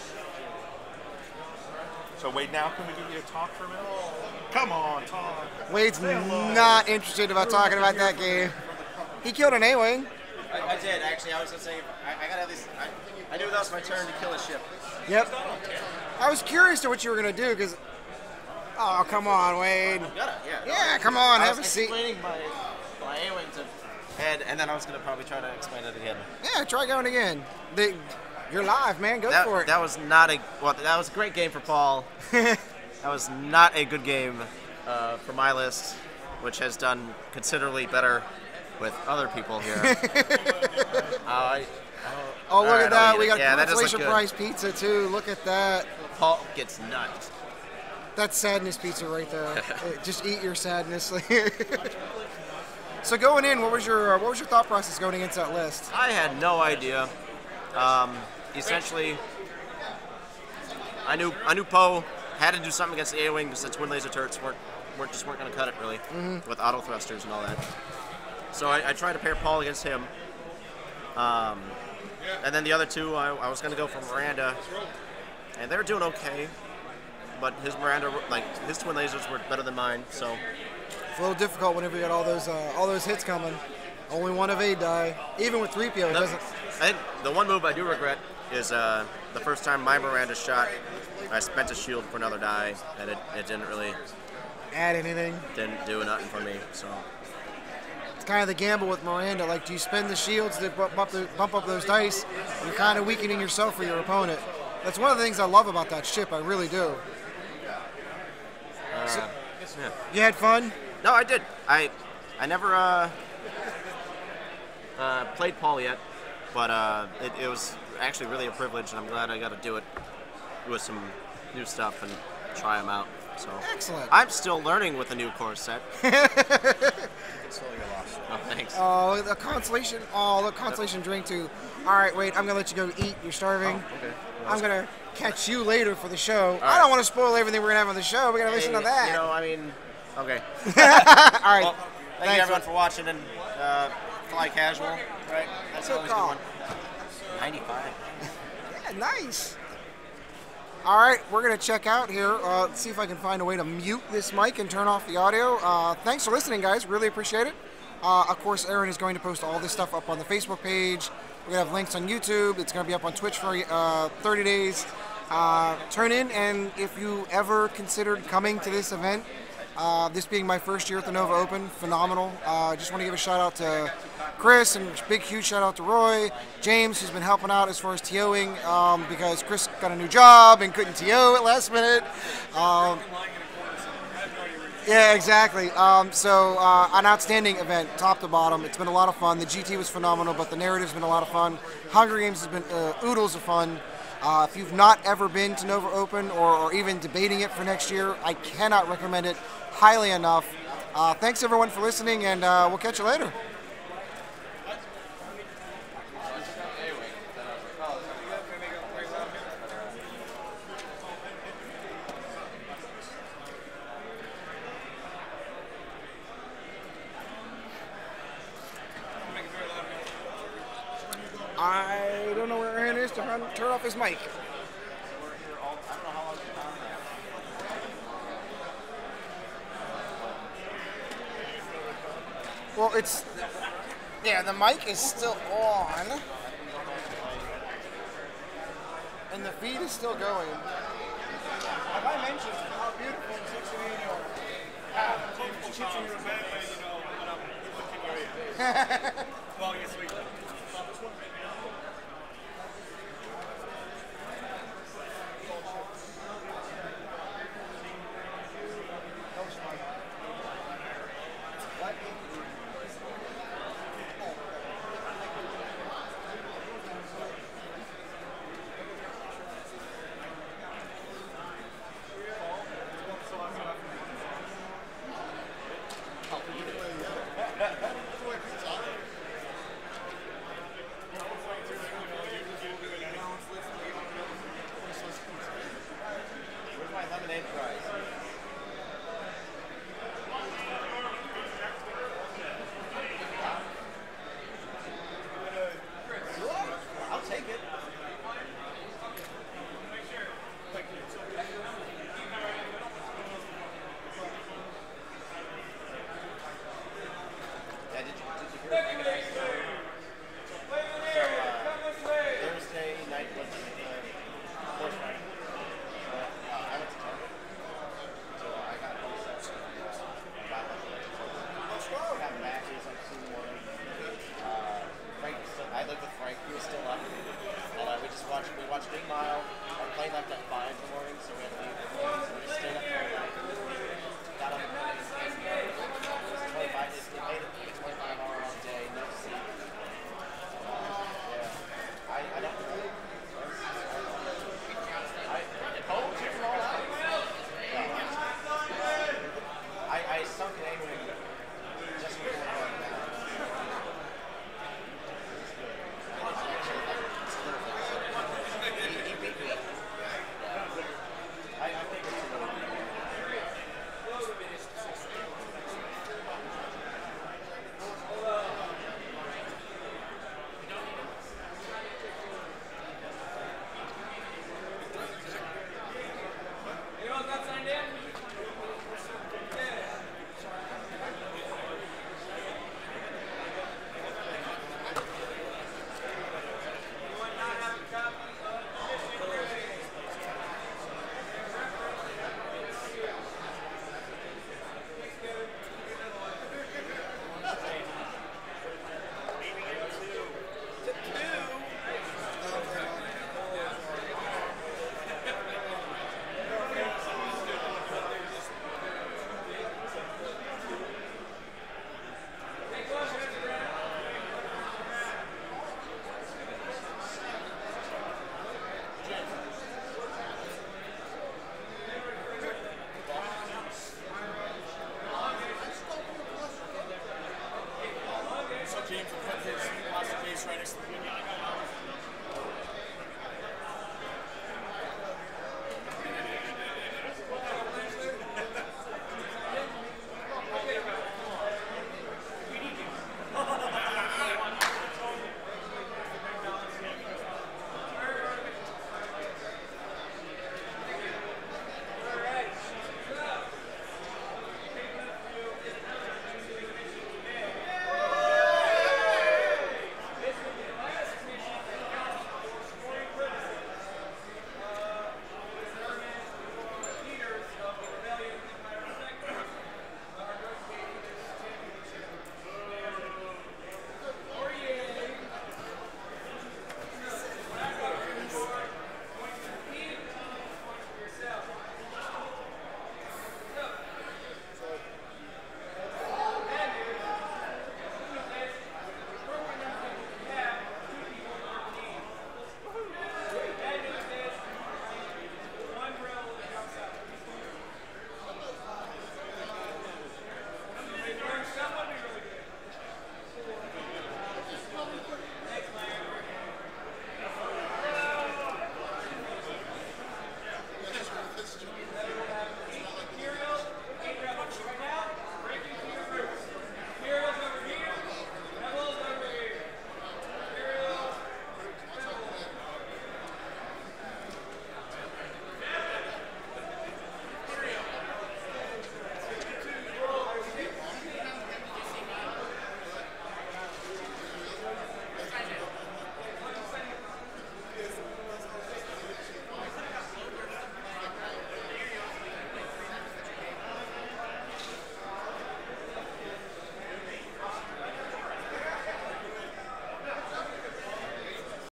So Wade, now can we give you a talk for a minute? Come on, talk. Wade's not interested about talking about that game. He killed an A-Wing. I did, actually. I was going to say, I got at least, I knew that was my turn to kill a ship. Yep. I was curious to what you were going to do because. Oh, come on, Wade. Yeah, come on, have a seat. I was explaining my A-Wing to Ed, and then I was going to probably try to explain it again. Yeah, try going again. You're live, man. Go for it. That was not a, well, that was a great game for Paul. That was not a good game for my list, which has done considerably better with other people here. Oh, look at that. We got that does look consolation good. prize pizza, too. Look at that. Paul gets nuts. That's sadness pizza right there. Just eat your sadness. So going in, what was your thought process going into that list? I had no idea. Essentially, I knew Poe had to do something against the A-Wing because the twin laser turrets weren't going to cut it really with auto thrusters and all that. So I tried to pair Paul against him. And then the other two, I was going to go for Miranda, and they were doing okay. But his Miranda, like his twin lasers, were better than mine. So it's a little difficult whenever you got all those hits coming. Only 1 evade die, even with 3PO. It doesn't. I think the one move I do regret is the first time my Miranda shot, I spent a shield for another die, and it didn't really Add anything. Didn't do nothing for me. So it's kind of the gamble with Miranda. Like, do you spend the shields to bump up those dice? You're kind of weakening yourself for your opponent. That's one of the things I love about that ship. I really do. yeah. You had fun? No, I did. I never played Paul yet, but it was actually really a privilege, and I'm glad I got to do it with some new stuff and try them out. So excellent. I'm still learning with the new core set. Oh, thanks. Oh, the consolation! Oh, the consolation drink too. All right, wait. I'm gonna let you go eat. You're starving. Oh, okay. I'm gonna catch you later for the show. All I don't want to spoil everything we're gonna have on the show. We gotta listen to that. You know, I mean, okay. All right. Well, thank Thanks. you everyone for watching and fly casual. Right. That's Good always a call. good one. 95. Yeah, nice. All right, we're going to check out here. Let's see if I can find a way to mute this mic and turn off the audio. Thanks for listening, guys. Really appreciate it. Of course, Aaron is going to post all this stuff up on the Facebook page. We're going to have links on YouTube. It's going to be up on Twitch for 30 days. Turn in, and if you ever considered coming to this event, this being my first year at the Nova Open, phenomenal. Just want to give a shout out to Chris, and big huge shout out to Roy, James, who's been helping out as far as TOing, because Chris got a new job and couldn't TO at last minute. Yeah, exactly. So an outstanding event, top to bottom. It's been a lot of fun. The GT was phenomenal, but the narrative's been a lot of fun. Hunger Games has been oodles of fun. If you've not ever been to Nova Open or even debating it for next year, I cannot recommend it highly enough. Thanks everyone for listening, and we'll catch you later. I don't know where Aaron is to turn off his mic. Well, yeah, the mic is still on. and the feed is still going. Have I mentioned how beautiful the 16 are? Chips in your bed, you know, what can you eat? Well, yes, we do. Where's my lemonade fries? I'll take it. Yeah, did you hear Organized? Thursday night was the horse fight. I went to Target, so I got a whole set. Got matches like 2 morning. Frank was still. I lived with Frank. He was still up, and we watched Big Mile. Our plane left at 5 in the morning, so we had to leave. So we just stayed up all night. Got up in the morning. It was 25. It made it a 25-hour long day. No sleep. Yeah. I don't. Oh, check them all out. I sunk an A-wing just before going down. He beat me. I think it's a little bit. James will put his plastic case right next to the guy.